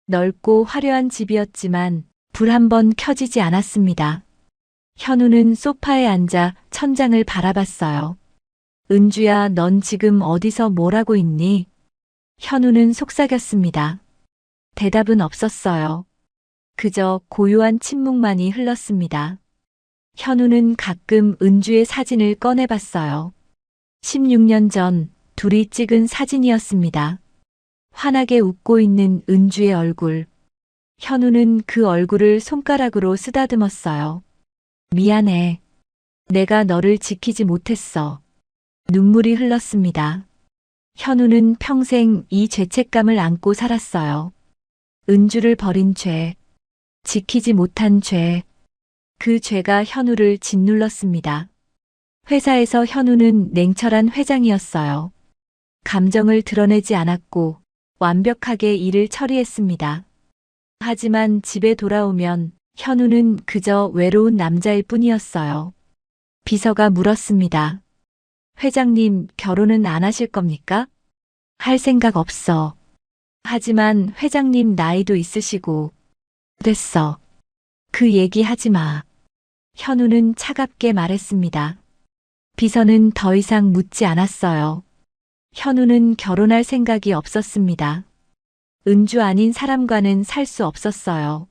넓고 화려한 집이었지만 불 한 번 켜지지 않았습니다. 현우는 소파에 앉아 천장을 바라봤어요. 은주야, 넌 지금 어디서 뭘 하고 있니? 현우는 속삭였습니다. 대답은 없었어요. 그저 고요한 침묵만이 흘렀습니다. 현우는 가끔 은주의 사진을 꺼내봤어요. 16년 전 둘이 찍은 사진이었습니다. 환하게 웃고 있는 은주의 얼굴. 현우는 그 얼굴을 손가락으로 쓰다듬었어요. 미안해. 내가 너를 지키지 못했어. 눈물이 흘렀습니다. 현우는 평생 이 죄책감을 안고 살았어요. 은주를 버린 죄, 지키지 못한 죄, 그 죄가 현우를 짓눌렀습니다. 회사에서 현우는 냉철한 회장이었어요. 감정을 드러내지 않았고 완벽하게 일을 처리했습니다. 하지만 집에 돌아오면 현우는 그저 외로운 남자일 뿐이었어요. 비서가 물었습니다. 회장님, 결혼은 안 하실 겁니까? 할 생각 없어. 하지만 회장님 나이도 있으시고. 됐어. 그 얘기 하지 마. 현우는 차갑게 말했습니다. 비서는 더 이상 묻지 않았어요. 현우는 결혼할 생각이 없었습니다. 은주 아닌 사람과는 살 수 없었어요.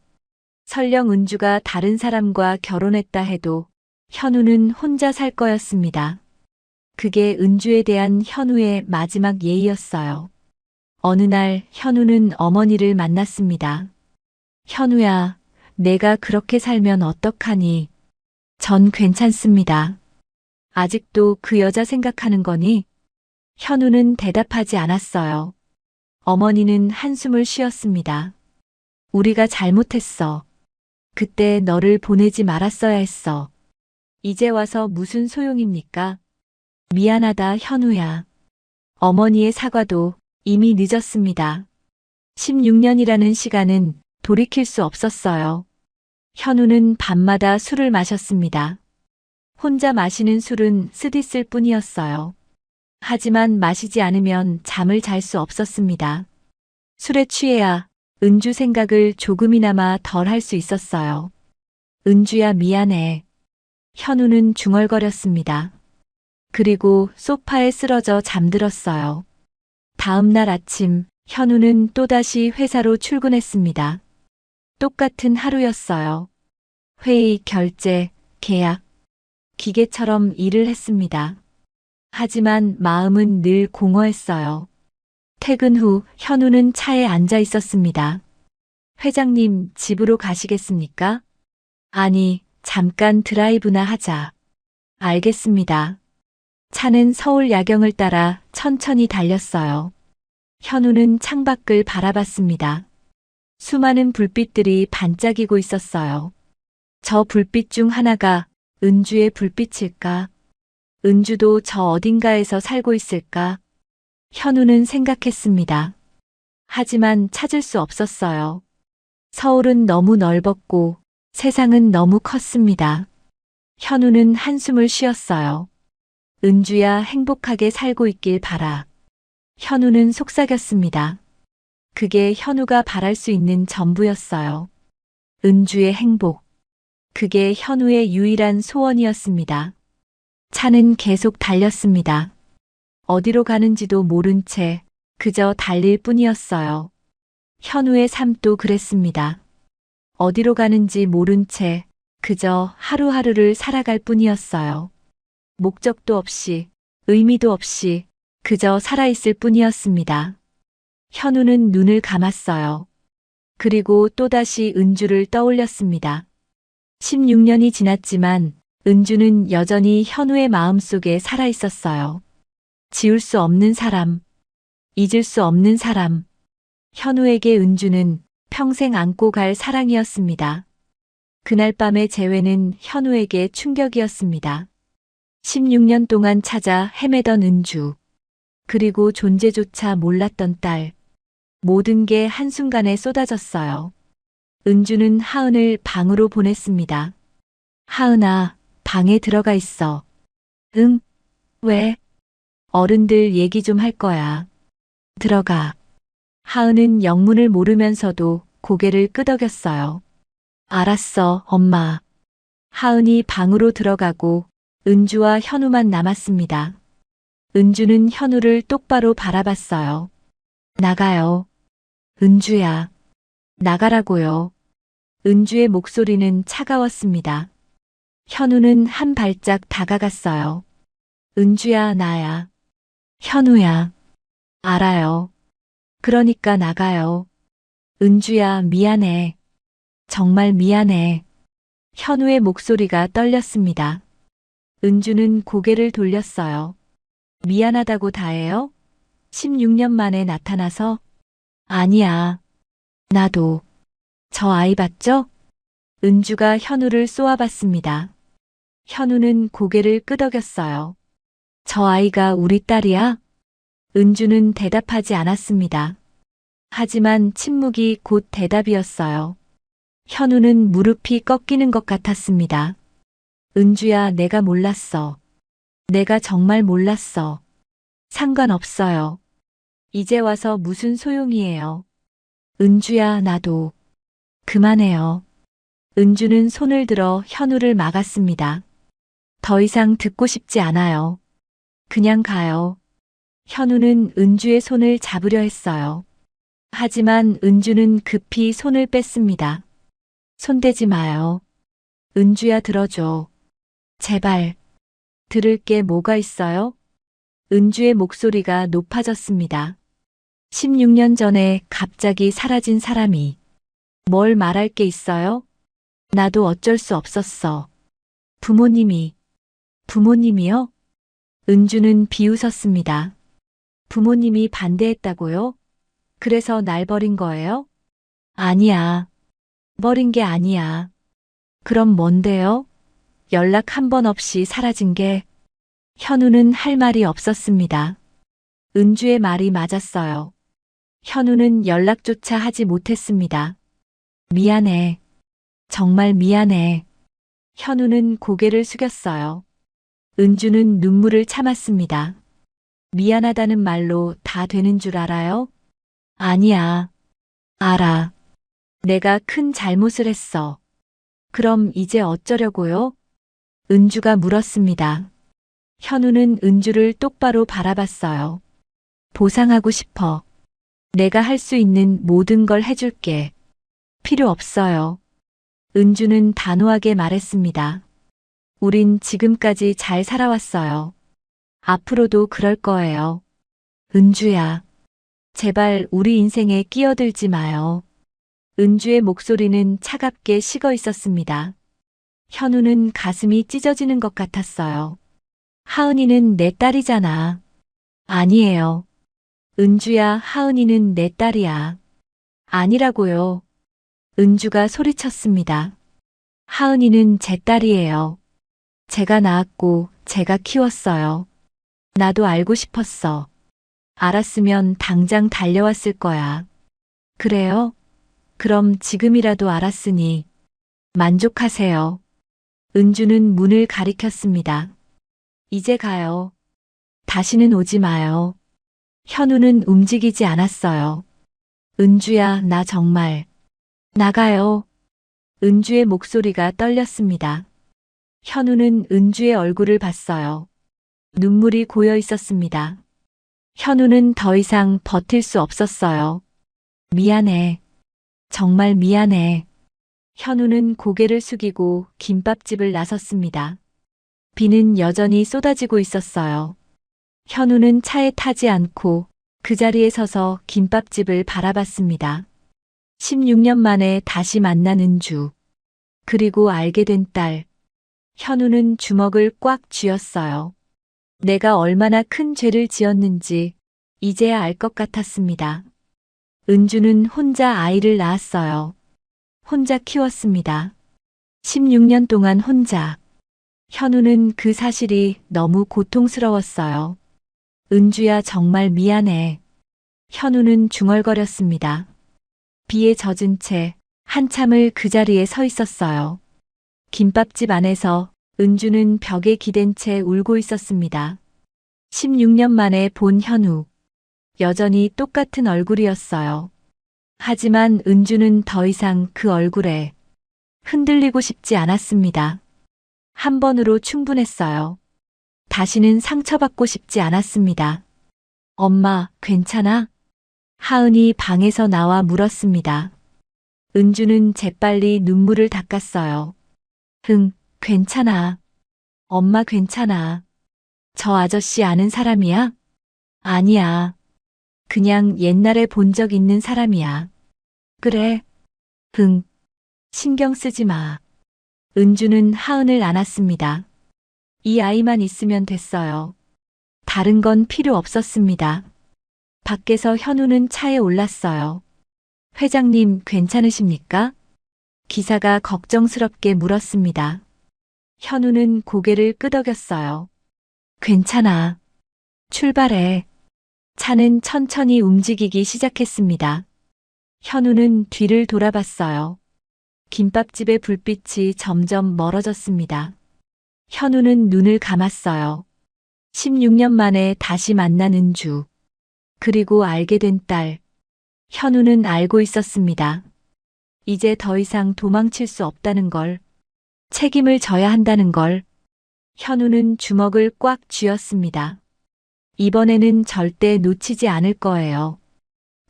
설령 은주가 다른 사람과 결혼했다 해도 현우는 혼자 살 거였습니다. 그게 은주에 대한 현우의 마지막 예의였어요. 어느 날 현우는 어머니를 만났습니다. 현우야, 내가 그렇게 살면 어떡하니? 전 괜찮습니다. 아직도 그 여자 생각하는 거니? 현우는 대답하지 않았어요. 어머니는 한숨을 쉬었습니다. 우리가 잘못했어. 그때 너를 보내지 말았어야 했어. 이제 와서 무슨 소용입니까? 미안하다, 현우야. 어머니의 사과도 이미 늦었습니다. 16년이라는 시간은 돌이킬 수 없었어요. 현우는 밤마다 술을 마셨습니다. 혼자 마시는 술은 쓰디쓸 뿐이었어요. 하지만 마시지 않으면 잠을 잘 수 없었습니다. 술에 취해야 은주 생각을 조금이나마 덜 할 수 있었어요. 은주야, 미안해. 현우는 중얼거렸습니다. 그리고 소파에 쓰러져 잠들었어요. 다음 날 아침, 현우는 또다시 회사로 출근했습니다. 똑같은 하루였어요. 회의, 결제, 계약. 기계처럼 일을 했습니다. 하지만 마음은 늘 공허했어요. 퇴근 후 현우는 차에 앉아 있었습니다. 회장님, 집으로 가시겠습니까? 아니, 잠깐 드라이브나 하자. 알겠습니다. 차는 서울 야경을 따라 천천히 달렸어요. 현우는 창밖을 바라봤습니다. 수많은 불빛들이 반짝이고 있었어요. 저 불빛 중 하나가 은주의 불빛일까? 은주도 저 어딘가에서 살고 있을까? 현우는 생각했습니다. 하지만 찾을 수 없었어요. 서울은 너무 넓었고 세상은 너무 컸습니다. 현우는 한숨을 쉬었어요. 은주야, 행복하게 살고 있길 바라. 현우는 속삭였습니다. 그게 현우가 바랄 수 있는 전부였어요. 은주의 행복. 그게 현우의 유일한 소원이었습니다. 차는 계속 달렸습니다. 어디로 가는지도 모른 채 그저 달릴 뿐이었어요. 현우의 삶도 그랬습니다. 어디로 가는지 모른 채 그저 하루하루를 살아갈 뿐이었어요. 목적도 없이, 의미도 없이 그저 살아있을 뿐이었습니다. 현우는 눈을 감았어요. 그리고 또다시 은주를 떠올렸습니다. 16년이 지났지만 은주는 여전히 현우의 마음속에 살아있었어요. 지울 수 없는 사람, 잊을 수 없는 사람. 현우에게 은주는 평생 안고 갈 사랑이었습니다. 그날 밤의 재회는 현우에게 충격이었습니다. 16년 동안 찾아 헤매던 은주. 그리고 존재조차 몰랐던 딸. 모든 게 한순간에 쏟아졌어요. 은주는 하은을 방으로 보냈습니다. 하은아, 방에 들어가 있어. 응? 왜? 어른들 얘기 좀 할 거야. 들어가. 하은은 영문을 모르면서도 고개를 끄덕였어요. 알았어, 엄마. 하은이 방으로 들어가고 은주와 현우만 남았습니다. 은주는 현우를 똑바로 바라봤어요. 나가요. 은주야. 나가라고요. 은주의 목소리는 차가웠습니다. 현우는 한 발짝 다가갔어요. 은주야, 나야. 현우야. 알아요. 그러니까 나가요. 은주야, 미안해. 정말 미안해. 현우의 목소리가 떨렸습니다. 은주는 고개를 돌렸어요. 미안하다고 다해요? 16년 만에 나타나서? 아니야. 나도. 저 아이 봤죠? 은주가 현우를 쏘아봤습니다. 현우는 고개를 끄덕였어요. 저 아이가 우리 딸이야? 은주는 대답하지 않았습니다. 하지만 침묵이 곧 대답이었어요. 현우는 무릎이 꺾이는 것 같았습니다. 은주야, 내가 몰랐어. 내가 정말 몰랐어. 상관없어요. 이제 와서 무슨 소용이에요. 은주야, 나도. 그만해요. 은주는 손을 들어 현우를 막았습니다. 더 이상 듣고 싶지 않아요. 그냥 가요. 현우는 은주의 손을 잡으려 했어요. 하지만 은주는 급히 손을 뺐습니다. 손대지 마요. 은주야, 들어줘. 제발. 들을 게 뭐가 있어요? 은주의 목소리가 높아졌습니다. 16년 전에 갑자기 사라진 사람이. 뭘 말할 게 있어요? 나도 어쩔 수 없었어. 부모님이요? 은주는 비웃었습니다. 부모님이 반대했다고요? 그래서 날 버린 거예요? 아니야. 버린 게 아니야. 그럼 뭔데요? 연락 한 번 없이 사라진 게. 현우는 할 말이 없었습니다. 은주의 말이 맞았어요. 현우는 연락조차 하지 못했습니다. 미안해. 정말 미안해. 현우는 고개를 숙였어요. 은주는 눈물을 참았습니다. 미안하다는 말로 다 되는 줄 알아요? 아니야. 알아. 내가 큰 잘못을 했어. 그럼 이제 어쩌려고요? 은주가 물었습니다. 현우는 은주를 똑바로 바라봤어요. 보상하고 싶어. 내가 할 수 있는 모든 걸 해줄게. 필요 없어요. 은주는 단호하게 말했습니다. 우린 지금까지 잘 살아왔어요. 앞으로도 그럴 거예요. 은주야. 제발 우리 인생에 끼어들지 마요. 은주의 목소리는 차갑게 식어 있었습니다. 현우는 가슴이 찢어지는 것 같았어요. 하은이는 내 딸이잖아. 아니에요. 은주야, 하은이는 내 딸이야. 아니라고요. 은주가 소리쳤습니다. 하은이는 제 딸이에요. 제가 낳았고 제가 키웠어요. 나도 알고 싶었어. 알았으면 당장 달려왔을 거야. 그래요? 그럼 지금이라도 알았으니 만족하세요. 은주는 문을 가리켰습니다. 이제 가요. 다시는 오지 마요. 현우는 움직이지 않았어요. 은주야, 나 정말. 나가요. 은주의 목소리가 떨렸습니다. 현우는 은주의 얼굴을 봤어요. 눈물이 고여 있었습니다. 현우는 더 이상 버틸 수 없었어요. 미안해. 정말 미안해. 현우는 고개를 숙이고 김밥집을 나섰습니다. 비는 여전히 쏟아지고 있었어요. 현우는 차에 타지 않고 그 자리에 서서 김밥집을 바라봤습니다. 16년 만에 다시 만난 은주. 그리고 알게 된 딸. 현우는 주먹을 꽉 쥐었어요. 내가 얼마나 큰 죄를 지었는지 이제야 알 것 같았습니다. 은주는 혼자 아이를 낳았어요. 혼자 키웠습니다. 16년 동안 혼자. 현우는 그 사실이 너무 고통스러웠어요. 은주야, 정말 미안해. 현우는 중얼거렸습니다. 비에 젖은 채 한참을 그 자리에 서 있었어요. 김밥집 안에서 은주는 벽에 기댄 채 울고 있었습니다. 16년 만에 본 현우. 여전히 똑같은 얼굴이었어요. 하지만 은주는 더 이상 그 얼굴에 흔들리고 싶지 않았습니다. 한 번으로 충분했어요. 다시는 상처받고 싶지 않았습니다. 엄마, 괜찮아? 하은이 방에서 나와 물었습니다. 은주는 재빨리 눈물을 닦았어요. 응, 괜찮아. 엄마 괜찮아. 저 아저씨 아는 사람이야? 아니야. 그냥 옛날에 본 적 있는 사람이야. 그래. 응. 신경 쓰지 마. 은주는 하은을 안았습니다. 이 아이만 있으면 됐어요. 다른 건 필요 없었습니다. 밖에서 현우는 차에 올랐어요. 회장님, 괜찮으십니까? 기사가 걱정스럽게 물었습니다. 현우는 고개를 끄덕였어요. 괜찮아. 출발해. 차는 천천히 움직이기 시작했습니다. 현우는 뒤를 돌아봤어요. 김밥집의 불빛이 점점 멀어졌습니다. 현우는 눈을 감았어요. 16년 만에 다시 만난 은주. 그리고 알게 된 딸. 현우는 알고 있었습니다. 이제 더 이상 도망칠 수 없다는 걸. 책임을 져야 한다는 걸. 현우는 주먹을 꽉 쥐었습니다. 이번에는 절대 놓치지 않을 거예요.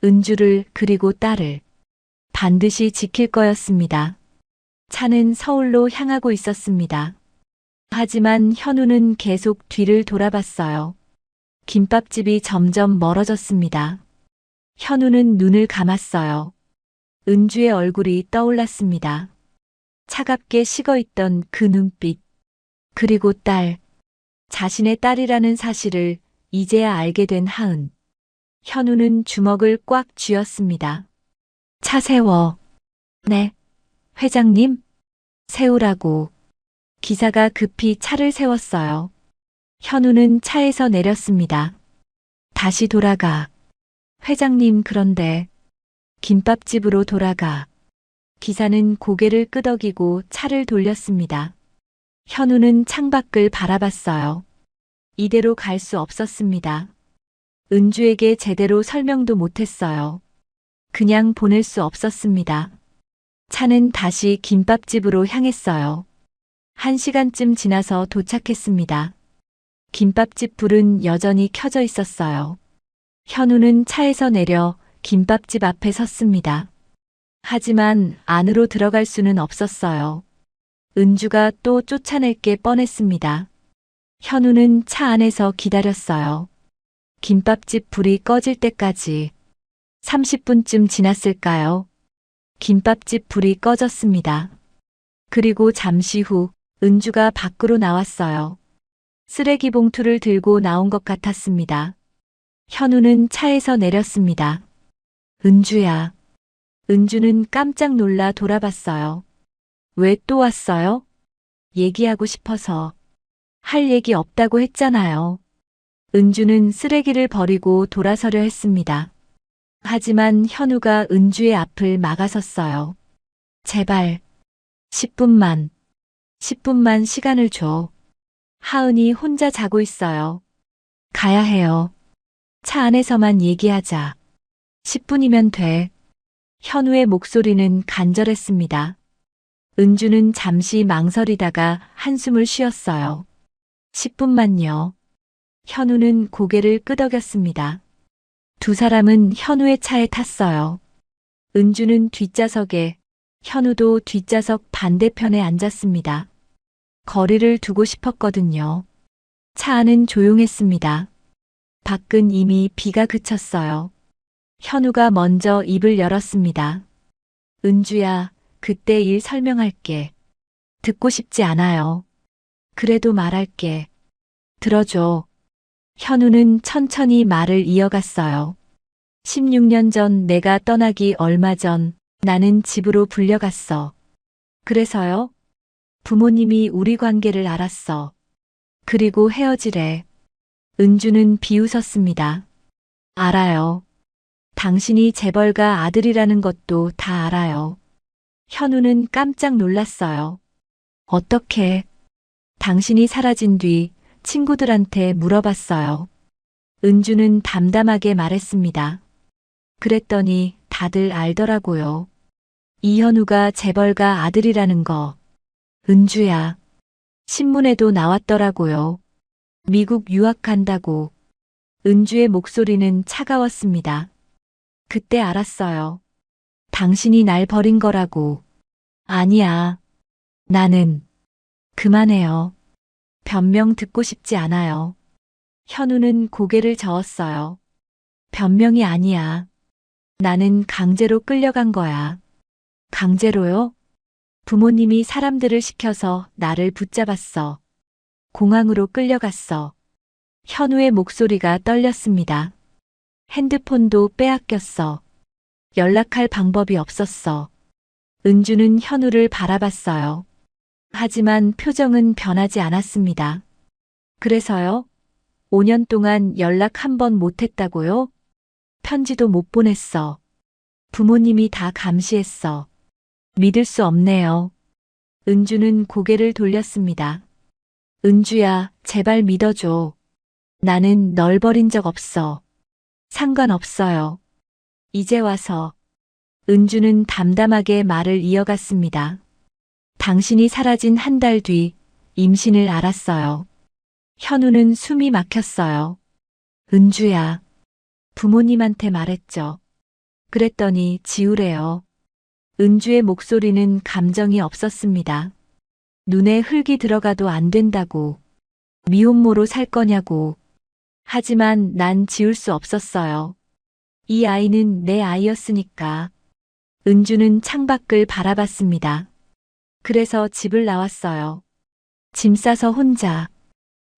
은주를 그리고 딸을 반드시 지킬 거였습니다. 차는 서울로 향하고 있었습니다. 하지만 현우는 계속 뒤를 돌아봤어요. 김밥집이 점점 멀어졌습니다. 현우는 눈을 감았어요. 은주의 얼굴이 떠올랐습니다. 차갑게 식어있던 그 눈빛. 그리고 딸. 자신의 딸이라는 사실을 이제야 알게 된 하은. 현우는 주먹을 꽉 쥐었습니다. 차 세워. 네. 회장님? 세우라고. 기사가 급히 차를 세웠어요. 현우는 차에서 내렸습니다. 다시 돌아가. 회장님, 그런데. 김밥집으로 돌아가. 기사는 고개를 끄덕이고 차를 돌렸습니다. 현우는 창밖을 바라봤어요. 이대로 갈 수 없었습니다. 은주에게 제대로 설명도 못했어요. 그냥 보낼 수 없었습니다. 차는 다시 김밥집으로 향했어요. 1시간쯤 지나서 도착했습니다. 김밥집 불은 여전히 켜져 있었어요. 현우는 차에서 내려 김밥집 앞에 섰습니다. 하지만 안으로 들어갈 수는 없었어요. 은주가 또 쫓아낼 게 뻔했습니다. 현우는 차 안에서 기다렸어요. 김밥집 불이 꺼질 때까지 30분쯤 지났을까요? 김밥집 불이 꺼졌습니다. 그리고 잠시 후 은주가 밖으로 나왔어요. 쓰레기 봉투를 들고 나온 것 같았습니다. 현우는 차에서 내렸습니다. 은주야. 은주는 깜짝 놀라 돌아봤어요. 왜 또 왔어요? 얘기하고 싶어서. 할 얘기 없다고 했잖아요. 은주는 쓰레기를 버리고 돌아서려 했습니다. 하지만 현우가 은주의 앞을 막아섰어요. 제발. 10분만 시간을 줘. 하은이 혼자 자고 있어요. 가야 해요. 차 안에서만 얘기하자. 10분이면 돼. 현우의 목소리는 간절했습니다. 은주는 잠시 망설이다가 한숨을 쉬었어요. 10분만요. 현우는 고개를 끄덕였습니다. 두 사람은 현우의 차에 탔어요. 은주는 뒷좌석에, 현우도 뒷좌석 반대편에 앉았습니다. 거리를 두고 싶었거든요. 차 안은 조용했습니다. 밖은 이미 비가 그쳤어요. 현우가 먼저 입을 열었습니다. 은주야, 그때 일 설명할게. 듣고 싶지 않아요. 그래도 말할게. 들어줘. 현우는 천천히 말을 이어갔어요. 16년 전 내가 떠나기 얼마 전 나는 집으로 불려갔어. 그래서요? 부모님이 우리 관계를 알았어. 그리고 헤어지래. 은주는 비웃었습니다. 알아요. 당신이 재벌가 아들이라는 것도 다 알아요. 현우는 깜짝 놀랐어요. 어떻게? 당신이 사라진 뒤 친구들한테 물어봤어요. 은주는 담담하게 말했습니다. 그랬더니 다들 알더라고요. 이현우가 재벌가 아들이라는 거. 은주야. 신문에도 나왔더라고요. 미국 유학간다고. 은주의 목소리는 차가웠습니다. 그때 알았어요. 당신이 날 버린 거라고. 아니야. 나는. 그만해요. 변명 듣고 싶지 않아요. 현우는 고개를 저었어요. 변명이 아니야. 나는 강제로 끌려간 거야. 강제로요? 부모님이 사람들을 시켜서 나를 붙잡았어. 공항으로 끌려갔어. 현우의 목소리가 떨렸습니다. 핸드폰도 빼앗겼어. 연락할 방법이 없었어. 은주는 현우를 바라봤어요. 하지만 표정은 변하지 않았습니다. 그래서요? 5년 동안 연락 한 번 못했다고요? 편지도 못 보냈어. 부모님이 다 감시했어. 믿을 수 없네요. 은주는 고개를 돌렸습니다. 은주야, 제발 믿어줘. 나는 널 버린 적 없어. 상관없어요. 이제 와서. 은주는 담담하게 말을 이어갔습니다. 당신이 사라진 한 달 뒤 임신을 알았어요. 현우는 숨이 막혔어요. 은주야. 부모님한테 말했죠. 그랬더니 지우래요. 은주의 목소리는 감정이 없었습니다. 눈에 흙이 들어가도 안 된다고. 미혼모로 살 거냐고. 하지만 난 지울 수 없었어요. 이 아이는 내 아이였으니까. 은주는 창밖을 바라봤습니다. 그래서 집을 나왔어요. 짐 싸서 혼자.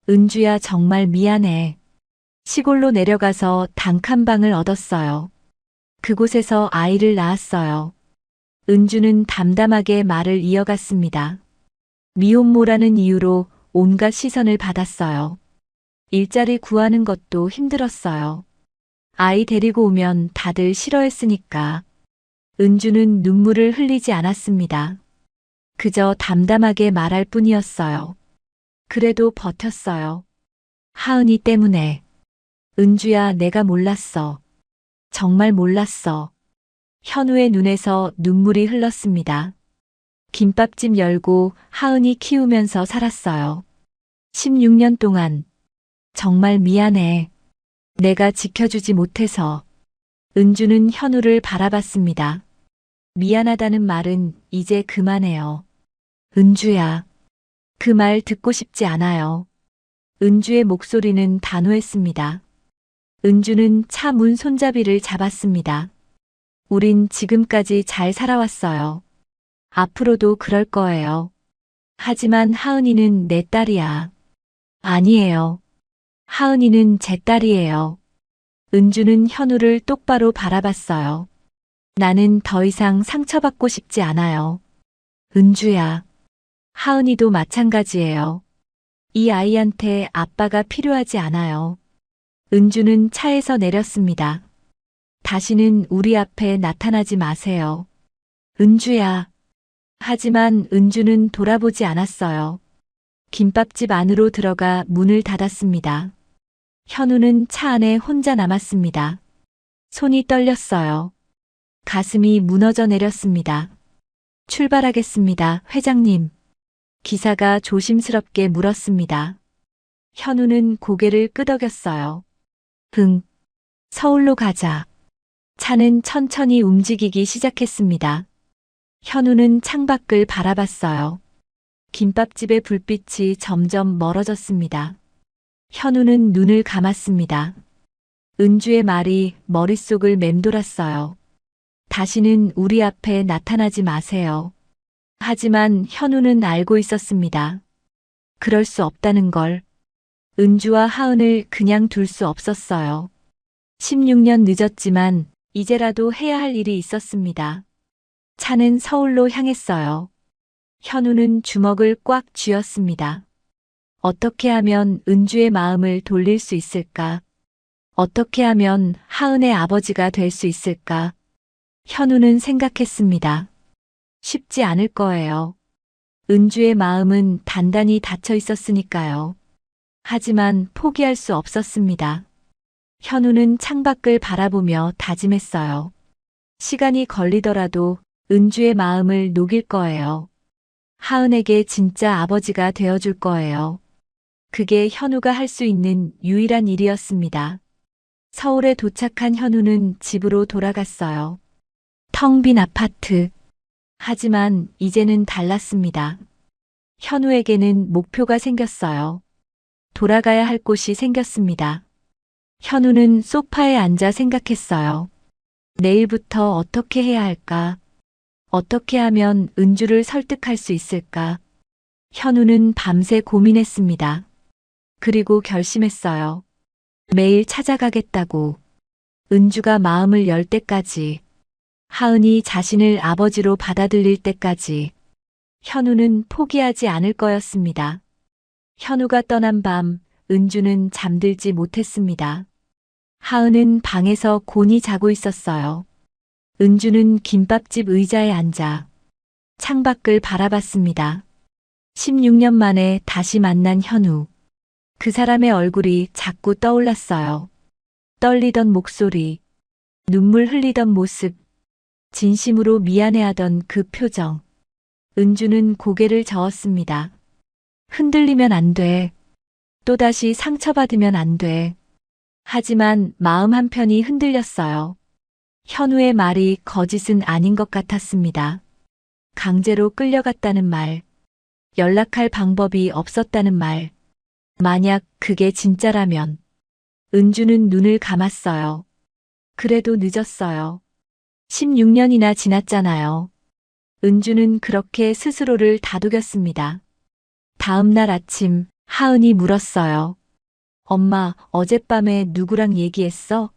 은주야, 정말 미안해. 시골로 내려가서 단칸방을 얻었어요. 그곳에서 아이를 낳았어요. 은주는 담담하게 말을 이어갔습니다. 미혼모라는 이유로 온갖 시선을 받았어요. 일자리 구하는 것도 힘들었어요. 아이 데리고 오면 다들 싫어했으니까. 은주는 눈물을 흘리지 않았습니다. 그저 담담하게 말할 뿐이었어요. 그래도 버텼어요. 하은이 때문에. 은주야, 내가 몰랐어. 정말 몰랐어. 현우의 눈에서 눈물이 흘렀습니다. 김밥집 열고 하은이 키우면서 살았어요. 16년 동안. 정말 미안해. 내가 지켜주지 못해서. 은주는 현우를 바라봤습니다. 미안하다는 말은 이제 그만해요. 은주야. 그 말 듣고 싶지 않아요. 은주의 목소리는 단호했습니다. 은주는 차 문 손잡이를 잡았습니다. 우린 지금까지 잘 살아왔어요. 앞으로도 그럴 거예요. 하지만 하은이는 내 딸이야. 아니에요. 하은이는 제 딸이에요. 은주는 현우를 똑바로 바라봤어요. 나는 더 이상 상처받고 싶지 않아요. 은주야. 하은이도 마찬가지예요. 이 아이한테 아빠가 필요하지 않아요. 은주는 차에서 내렸습니다. 다시는 우리 앞에 나타나지 마세요. 은주야. 하지만 은주는 돌아보지 않았어요. 김밥집 안으로 들어가 문을 닫았습니다. 현우는 차 안에 혼자 남았습니다. 손이 떨렸어요. 가슴이 무너져 내렸습니다. 출발하겠습니다, 회장님. 기사가 조심스럽게 물었습니다. 현우는 고개를 끄덕였어요. 서울로 가자. 차는 천천히 움직이기 시작했습니다. 현우는 창밖을 바라봤어요. 김밥집의 불빛이 점점 멀어졌습니다. 현우는 눈을 감았습니다. 은주의 말이 머릿속을 맴돌았어요. 다시는 우리 앞에 나타나지 마세요. 하지만 현우는 알고 있었습니다. 그럴 수 없다는 걸. 은주와 하은을 그냥 둘 수 없었어요. 16년 늦었지만 이제라도 해야 할 일이 있었습니다. 차는 서울로 향했어요. 현우는 주먹을 꽉 쥐었습니다. 어떻게 하면 은주의 마음을 돌릴 수 있을까? 어떻게 하면 하은의 아버지가 될 수 있을까? 현우는 생각했습니다. 쉽지 않을 거예요. 은주의 마음은 단단히 닫혀 있었으니까요. 하지만 포기할 수 없었습니다. 현우는 창밖을 바라보며 다짐했어요. 시간이 걸리더라도 은주의 마음을 녹일 거예요. 하은에게 진짜 아버지가 되어줄 거예요. 그게 현우가 할 수 있는 유일한 일이었습니다. 서울에 도착한 현우는 집으로 돌아갔어요. 텅 빈 아파트. 하지만 이제는 달랐습니다. 현우에게는 목표가 생겼어요. 돌아가야 할 곳이 생겼습니다. 현우는 소파에 앉아 생각했어요. 내일부터 어떻게 해야 할까? 어떻게 하면 은주를 설득할 수 있을까? 현우는 밤새 고민했습니다. 그리고 결심했어요. 매일 찾아가겠다고. 은주가 마음을 열 때까지. 하은이 자신을 아버지로 받아들일 때까지. 현우는 포기하지 않을 거였습니다. 현우가 떠난 밤, 은주는 잠들지 못했습니다. 하은은 방에서 곤히 자고 있었어요. 은주는 김밥집 의자에 앉아 창밖을 바라봤습니다. 16년 만에 다시 만난 현우. 그 사람의 얼굴이 자꾸 떠올랐어요. 떨리던 목소리, 눈물 흘리던 모습, 진심으로 미안해하던 그 표정. 은주는 고개를 저었습니다. 흔들리면 안 돼. 또다시 상처받으면 안 돼. 하지만 마음 한편이 흔들렸어요. 현우의 말이 거짓은 아닌 것 같았습니다. 강제로 끌려갔다는 말, 연락할 방법이 없었다는 말. 만약 그게 진짜라면. 은주는 눈을 감았어요. 그래도 늦었어요. 16년이나 지났잖아요. 은주는 그렇게 스스로를 다독였습니다. 다음 날 아침, 하은이 물었어요. 엄마, 어젯밤에 누구랑 얘기했어?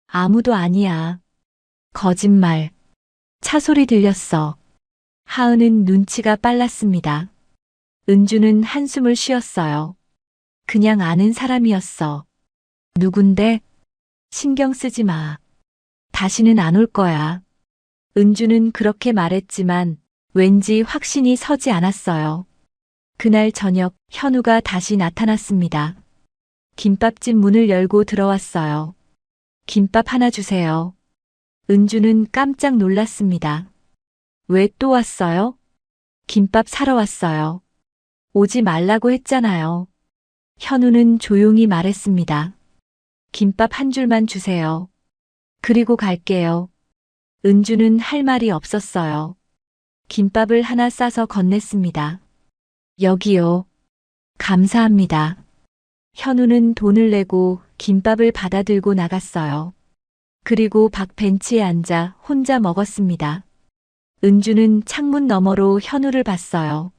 아무도 아니야. 거짓말. 차 소리 들렸어. 하은은 눈치가 빨랐습니다. 은주는 한숨을 쉬었어요. 그냥 아는 사람이었어. 누군데? 신경 쓰지 마. 다시는 안 올 거야. 은주는 그렇게 말했지만 왠지 확신이 서지 않았어요. 그날 저녁 현우가 다시 나타났습니다. 김밥집 문을 열고 들어왔어요. 김밥 하나 주세요. 은주는 깜짝 놀랐습니다. 왜 또 왔어요? 김밥 사러 왔어요. 오지 말라고 했잖아요. 현우는 조용히 말했습니다. 김밥 한 줄만 주세요. 그리고 갈게요. 은주는 할 말이 없었어요. 김밥을 하나 싸서 건넸습니다. 여기요. 감사합니다. 현우는 돈을 내고 김밥을 받아들고 나갔어요. 그리고 박 벤치에 앉아 혼자 먹었습니다. 은주는 창문 너머로 현우를 봤어요.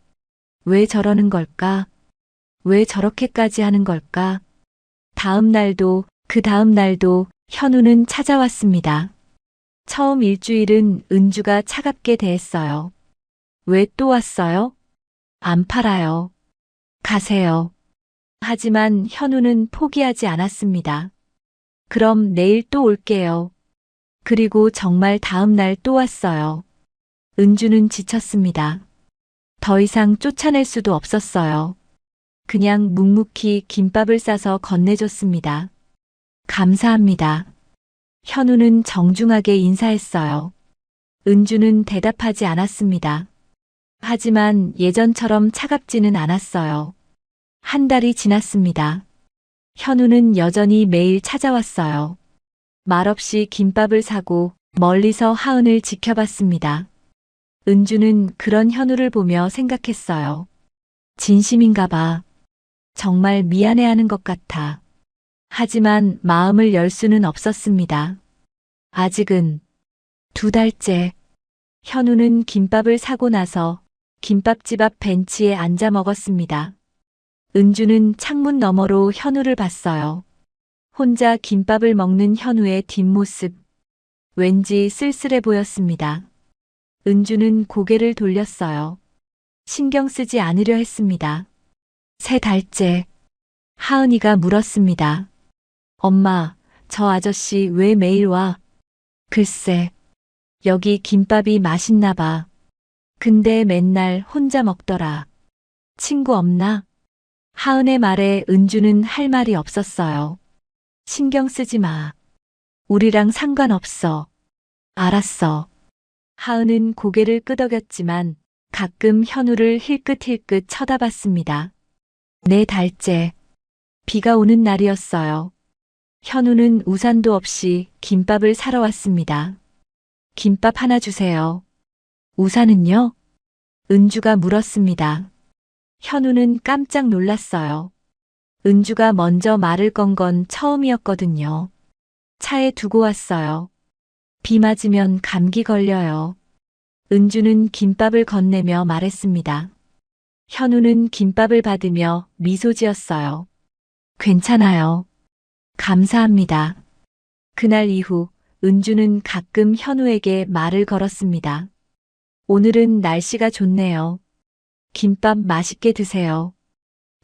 왜 저러는 걸까? 왜 저렇게까지 하는 걸까? 다음 날도 그 다음 날도 현우는 찾아왔습니다. 처음 일주일은 은주가 차갑게 대했어요. 왜 또 왔어요? 안 팔아요. 가세요. 하지만 현우는 포기하지 않았습니다. 그럼 내일 또 올게요. 그리고 정말 다음 날 또 왔어요. 은주는 지쳤습니다. 더 이상 쫓아낼 수도 없었어요. 그냥 묵묵히 김밥을 싸서 건네줬습니다. 감사합니다. 현우는 정중하게 인사했어요. 은주는 대답하지 않았습니다. 하지만 예전처럼 차갑지는 않았어요. 한 달이 지났습니다. 현우는 여전히 매일 찾아왔어요. 말없이 김밥을 사고 멀리서 하은을 지켜봤습니다. 은주는 그런 현우를 보며 생각했어요. 진심인가 봐. 정말 미안해하는 것 같아. 하지만 마음을 열 수는 없었습니다. 아직은 2달째. 현우는 김밥을 사고 나서 김밥집 앞 벤치에 앉아 먹었습니다. 은주는 창문 너머로 현우를 봤어요. 혼자 김밥을 먹는 현우의 뒷모습. 왠지 쓸쓸해 보였습니다. 은주는 고개를 돌렸어요. 신경 쓰지 않으려 했습니다. 3달째. 하은이가 물었습니다. 엄마, 저 아저씨 왜 매일 와? 글쎄, 여기 김밥이 맛있나 봐. 근데 맨날 혼자 먹더라. 친구 없나? 하은의 말에 은주는 할 말이 없었어요. 신경 쓰지 마. 우리랑 상관없어. 알았어. 하은은 고개를 끄덕였지만 가끔 현우를 힐끗힐끗 쳐다봤습니다. 4달째. 비가 오는 날이었어요. 현우는 우산도 없이 김밥을 사러 왔습니다. 김밥 하나 주세요. 우산은요? 은주가 물었습니다. 현우는 깜짝 놀랐어요. 은주가 먼저 말을 건 건 처음이었거든요. 차에 두고 왔어요. 비 맞으면 감기 걸려요. 은주는 김밥을 건네며 말했습니다. 현우는 김밥을 받으며 미소 지었어요. 괜찮아요. 감사합니다. 그날 이후 은주는 가끔 현우에게 말을 걸었습니다. 오늘은 날씨가 좋네요. 김밥 맛있게 드세요.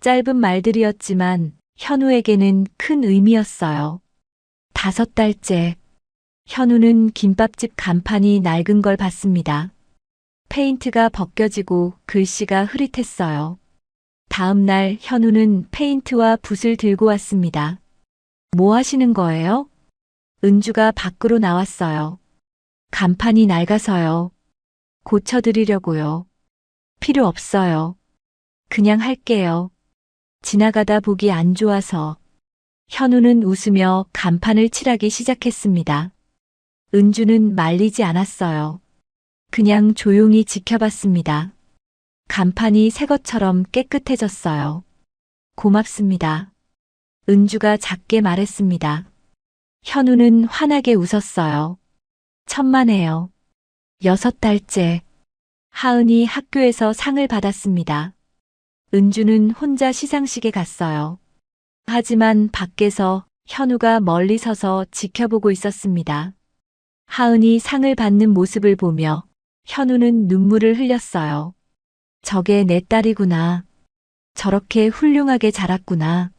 짧은 말들이었지만 현우에게는 큰 의미였어요. 5달째. 현우는 김밥집 간판이 낡은 걸 봤습니다. 페인트가 벗겨지고 글씨가 흐릿했어요. 다음 날 현우는 페인트와 붓을 들고 왔습니다. 뭐 하시는 거예요? 은주가 밖으로 나왔어요. 간판이 낡아서요. 고쳐드리려고요. 필요 없어요. 그냥 할게요. 지나가다 보기 안 좋아서. 현우는 웃으며 간판을 칠하기 시작했습니다. 은주는 말리지 않았어요. 그냥 조용히 지켜봤습니다. 간판이 새 것처럼 깨끗해졌어요. 고맙습니다. 은주가 작게 말했습니다. 현우는 환하게 웃었어요. 천만에요. 6달째. 하은이 학교에서 상을 받았습니다. 은주는 혼자 시상식에 갔어요. 하지만 밖에서 현우가 멀리 서서 지켜보고 있었습니다. 하은이 상을 받는 모습을 보며 현우는 눈물을 흘렸어요. 저게 내 딸이구나. 저렇게 훌륭하게 자랐구나.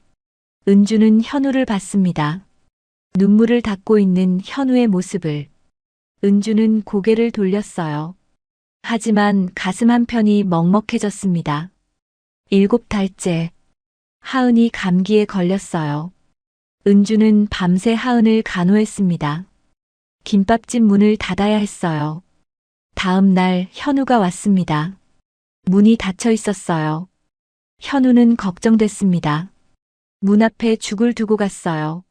은주는 현우를 봤습니다. 눈물을 닦고 있는 현우의 모습을. 은주는 고개를 돌렸어요. 하지만 가슴 한편이 먹먹해졌습니다. 7달째. 하은이 감기에 걸렸어요. 은주는 밤새 하은을 간호했습니다. 김밥집 문을 닫아야 했어요. 다음 날 현우가 왔습니다. 문이 닫혀 있었어요. 현우는 걱정됐습니다. 문 앞에 죽을 두고 갔어요.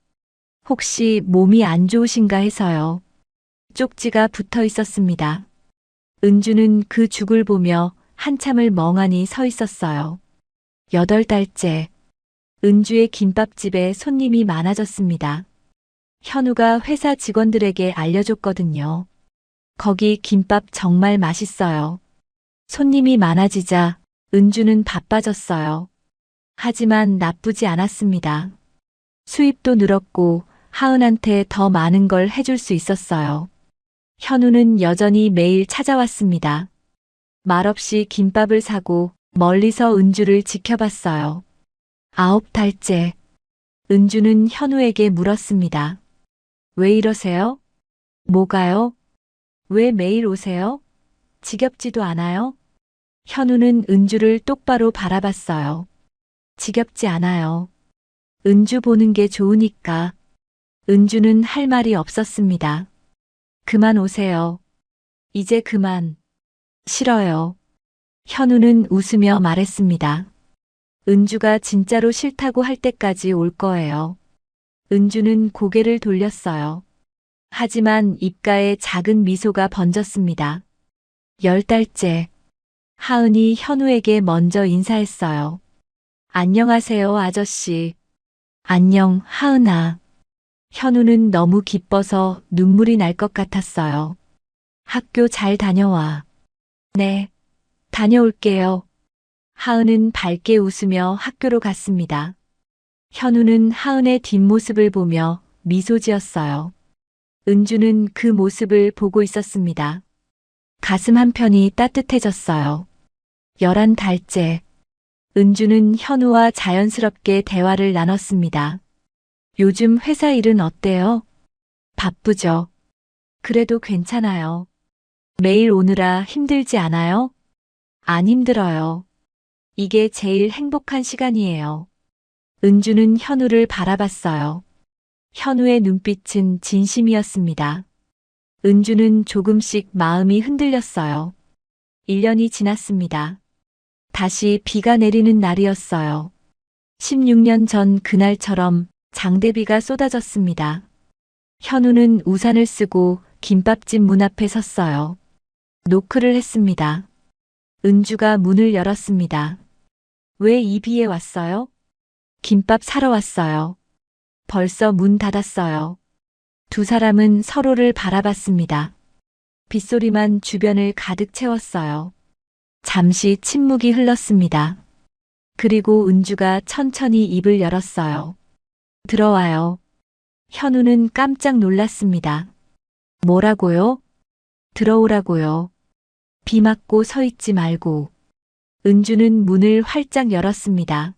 혹시 몸이 안 좋으신가 해서요. 쪽지가 붙어 있었습니다. 은주는 그 죽을 보며 한참을 멍하니 서 있었어요. 8달째. 은주의 김밥집에 손님이 많아졌습니다. 현우가 회사 직원들에게 알려줬거든요. 거기 김밥 정말 맛있어요. 손님이 많아지자 은주는 바빠졌어요. 하지만 나쁘지 않았습니다. 수입도 늘었고 하은한테 더 많은 걸 해줄 수 있었어요. 현우는 여전히 매일 찾아왔습니다. 말없이 김밥을 사고 멀리서 은주를 지켜봤어요. 9달째. 은주는 현우에게 물었습니다. 왜 이러세요? 뭐가요? 왜 매일 오세요? 지겹지도 않아요? 현우는 은주를 똑바로 바라봤어요. 지겹지 않아요. 은주 보는 게 좋으니까. 은주는 할 말이 없었습니다. 그만 오세요. 이제 그만. 싫어요. 현우는 웃으며 말했습니다. 은주가 진짜로 싫다고 할 때까지 올 거예요. 은주는 고개를 돌렸어요. 하지만 입가에 작은 미소가 번졌습니다. 10달째. 하은이 현우에게 먼저 인사했어요. 안녕하세요, 아저씨. 안녕, 하은아. 현우는 너무 기뻐서 눈물이 날 것 같았어요. 학교 잘 다녀와. 네, 다녀올게요. 하은은 밝게 웃으며 학교로 갔습니다. 현우는 하은의 뒷모습을 보며 미소 지었어요. 은주는 그 모습을 보고 있었습니다. 가슴 한편이 따뜻해졌어요. 11달째. 은주는 현우와 자연스럽게 대화를 나눴습니다. 요즘 회사 일은 어때요? 바쁘죠. 그래도 괜찮아요. 매일 오느라 힘들지 않아요? 안 힘들어요. 이게 제일 행복한 시간이에요. 은주는 현우를 바라봤어요. 현우의 눈빛은 진심이었습니다. 은주는 조금씩 마음이 흔들렸어요. 1년이 지났습니다. 다시 비가 내리는 날이었어요. 16년 전 그날처럼 장대비가 쏟아졌습니다. 현우는 우산을 쓰고 김밥집 문 앞에 섰어요. 노크를 했습니다. 은주가 문을 열었습니다. 왜 이 비에 왔어요? 김밥 사러 왔어요. 벌써 문 닫았어요. 두 사람은 서로를 바라봤습니다. 빗소리만 주변을 가득 채웠어요. 잠시 침묵이 흘렀습니다. 그리고 은주가 천천히 입을 열었어요. 들어와요. 현우는 깜짝 놀랐습니다. 뭐라고요? 들어오라고요. 비 맞고 서 있지 말고. 은주는 문을 활짝 열었습니다.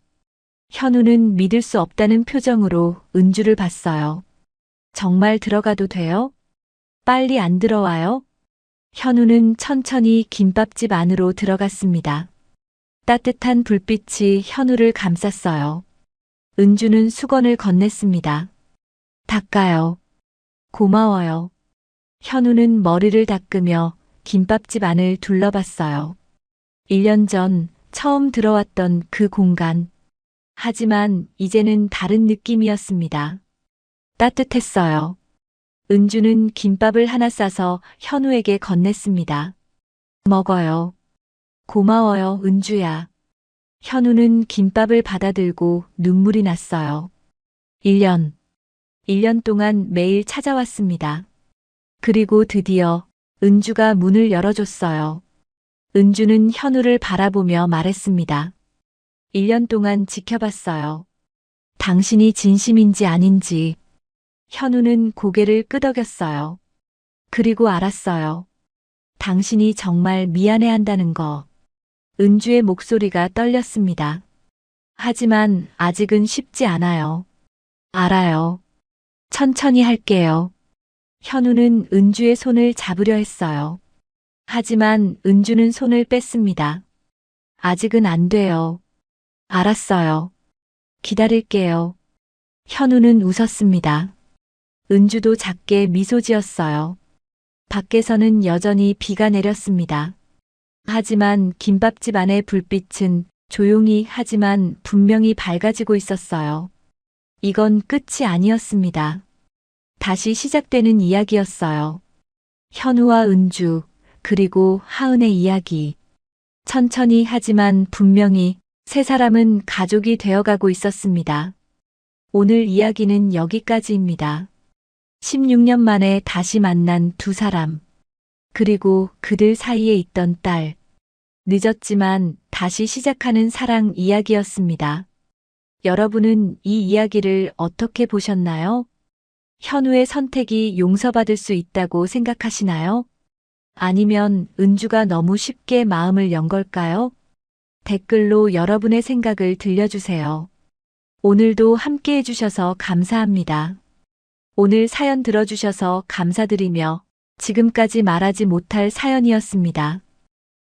현우는 믿을 수 없다는 표정으로 은주를 봤어요. 정말 들어가도 돼요? 빨리 안 들어와요? 현우는 천천히 김밥집 안으로 들어갔습니다. 따뜻한 불빛이 현우를 감쌌어요. 은주는 수건을 건넸습니다. 닦아요. 고마워요. 현우는 머리를 닦으며 김밥집 안을 둘러봤어요. 1년 전 처음 들어왔던 그 공간. 하지만 이제는 다른 느낌이었습니다. 따뜻했어요. 은주는 김밥을 하나 싸서 현우에게 건넸습니다. 먹어요. 고마워요, 은주야. 현우는 김밥을 받아들고 눈물이 났어요. 1년 동안 매일 찾아왔습니다. 그리고 드디어 은주가 문을 열어줬어요. 은주는 현우를 바라보며 말했습니다. 1년 동안 지켜봤어요. 당신이 진심인지 아닌지. 현우는 고개를 끄덕였어요. 그리고 알았어요. 당신이 정말 미안해한다는 거. 은주의 목소리가 떨렸습니다. 하지만 아직은 쉽지 않아요. 알아요. 천천히 할게요. 현우는 은주의 손을 잡으려 했어요. 하지만 은주는 손을 뺐습니다. 아직은 안 돼요. 알았어요. 기다릴게요. 현우는 웃었습니다. 은주도 작게 미소 지었어요. 밖에서는 여전히 비가 내렸습니다. 하지만 김밥집 안의 불빛은 조용히 하지만 분명히 밝아지고 있었어요. 이건 끝이 아니었습니다. 다시 시작되는 이야기였어요. 현우와 은주, 그리고 하은의 이야기. 천천히 하지만 분명히 세 사람은 가족이 되어가고 있었습니다. 오늘 이야기는 여기까지입니다. 16년 만에 다시 만난 두 사람. 그리고 그들 사이에 있던 딸. 늦었지만 다시 시작하는 사랑 이야기였습니다. 여러분은 이 이야기를 어떻게 보셨나요? 현우의 선택이 용서받을 수 있다고 생각하시나요? 아니면 은주가 너무 쉽게 마음을 연 걸까요? 댓글로 여러분의 생각을 들려주세요. 오늘도 함께 해주셔서 감사합니다. 오늘 사연 들어주셔서 감사드리며 지금까지 말하지 못할 사연이었습니다.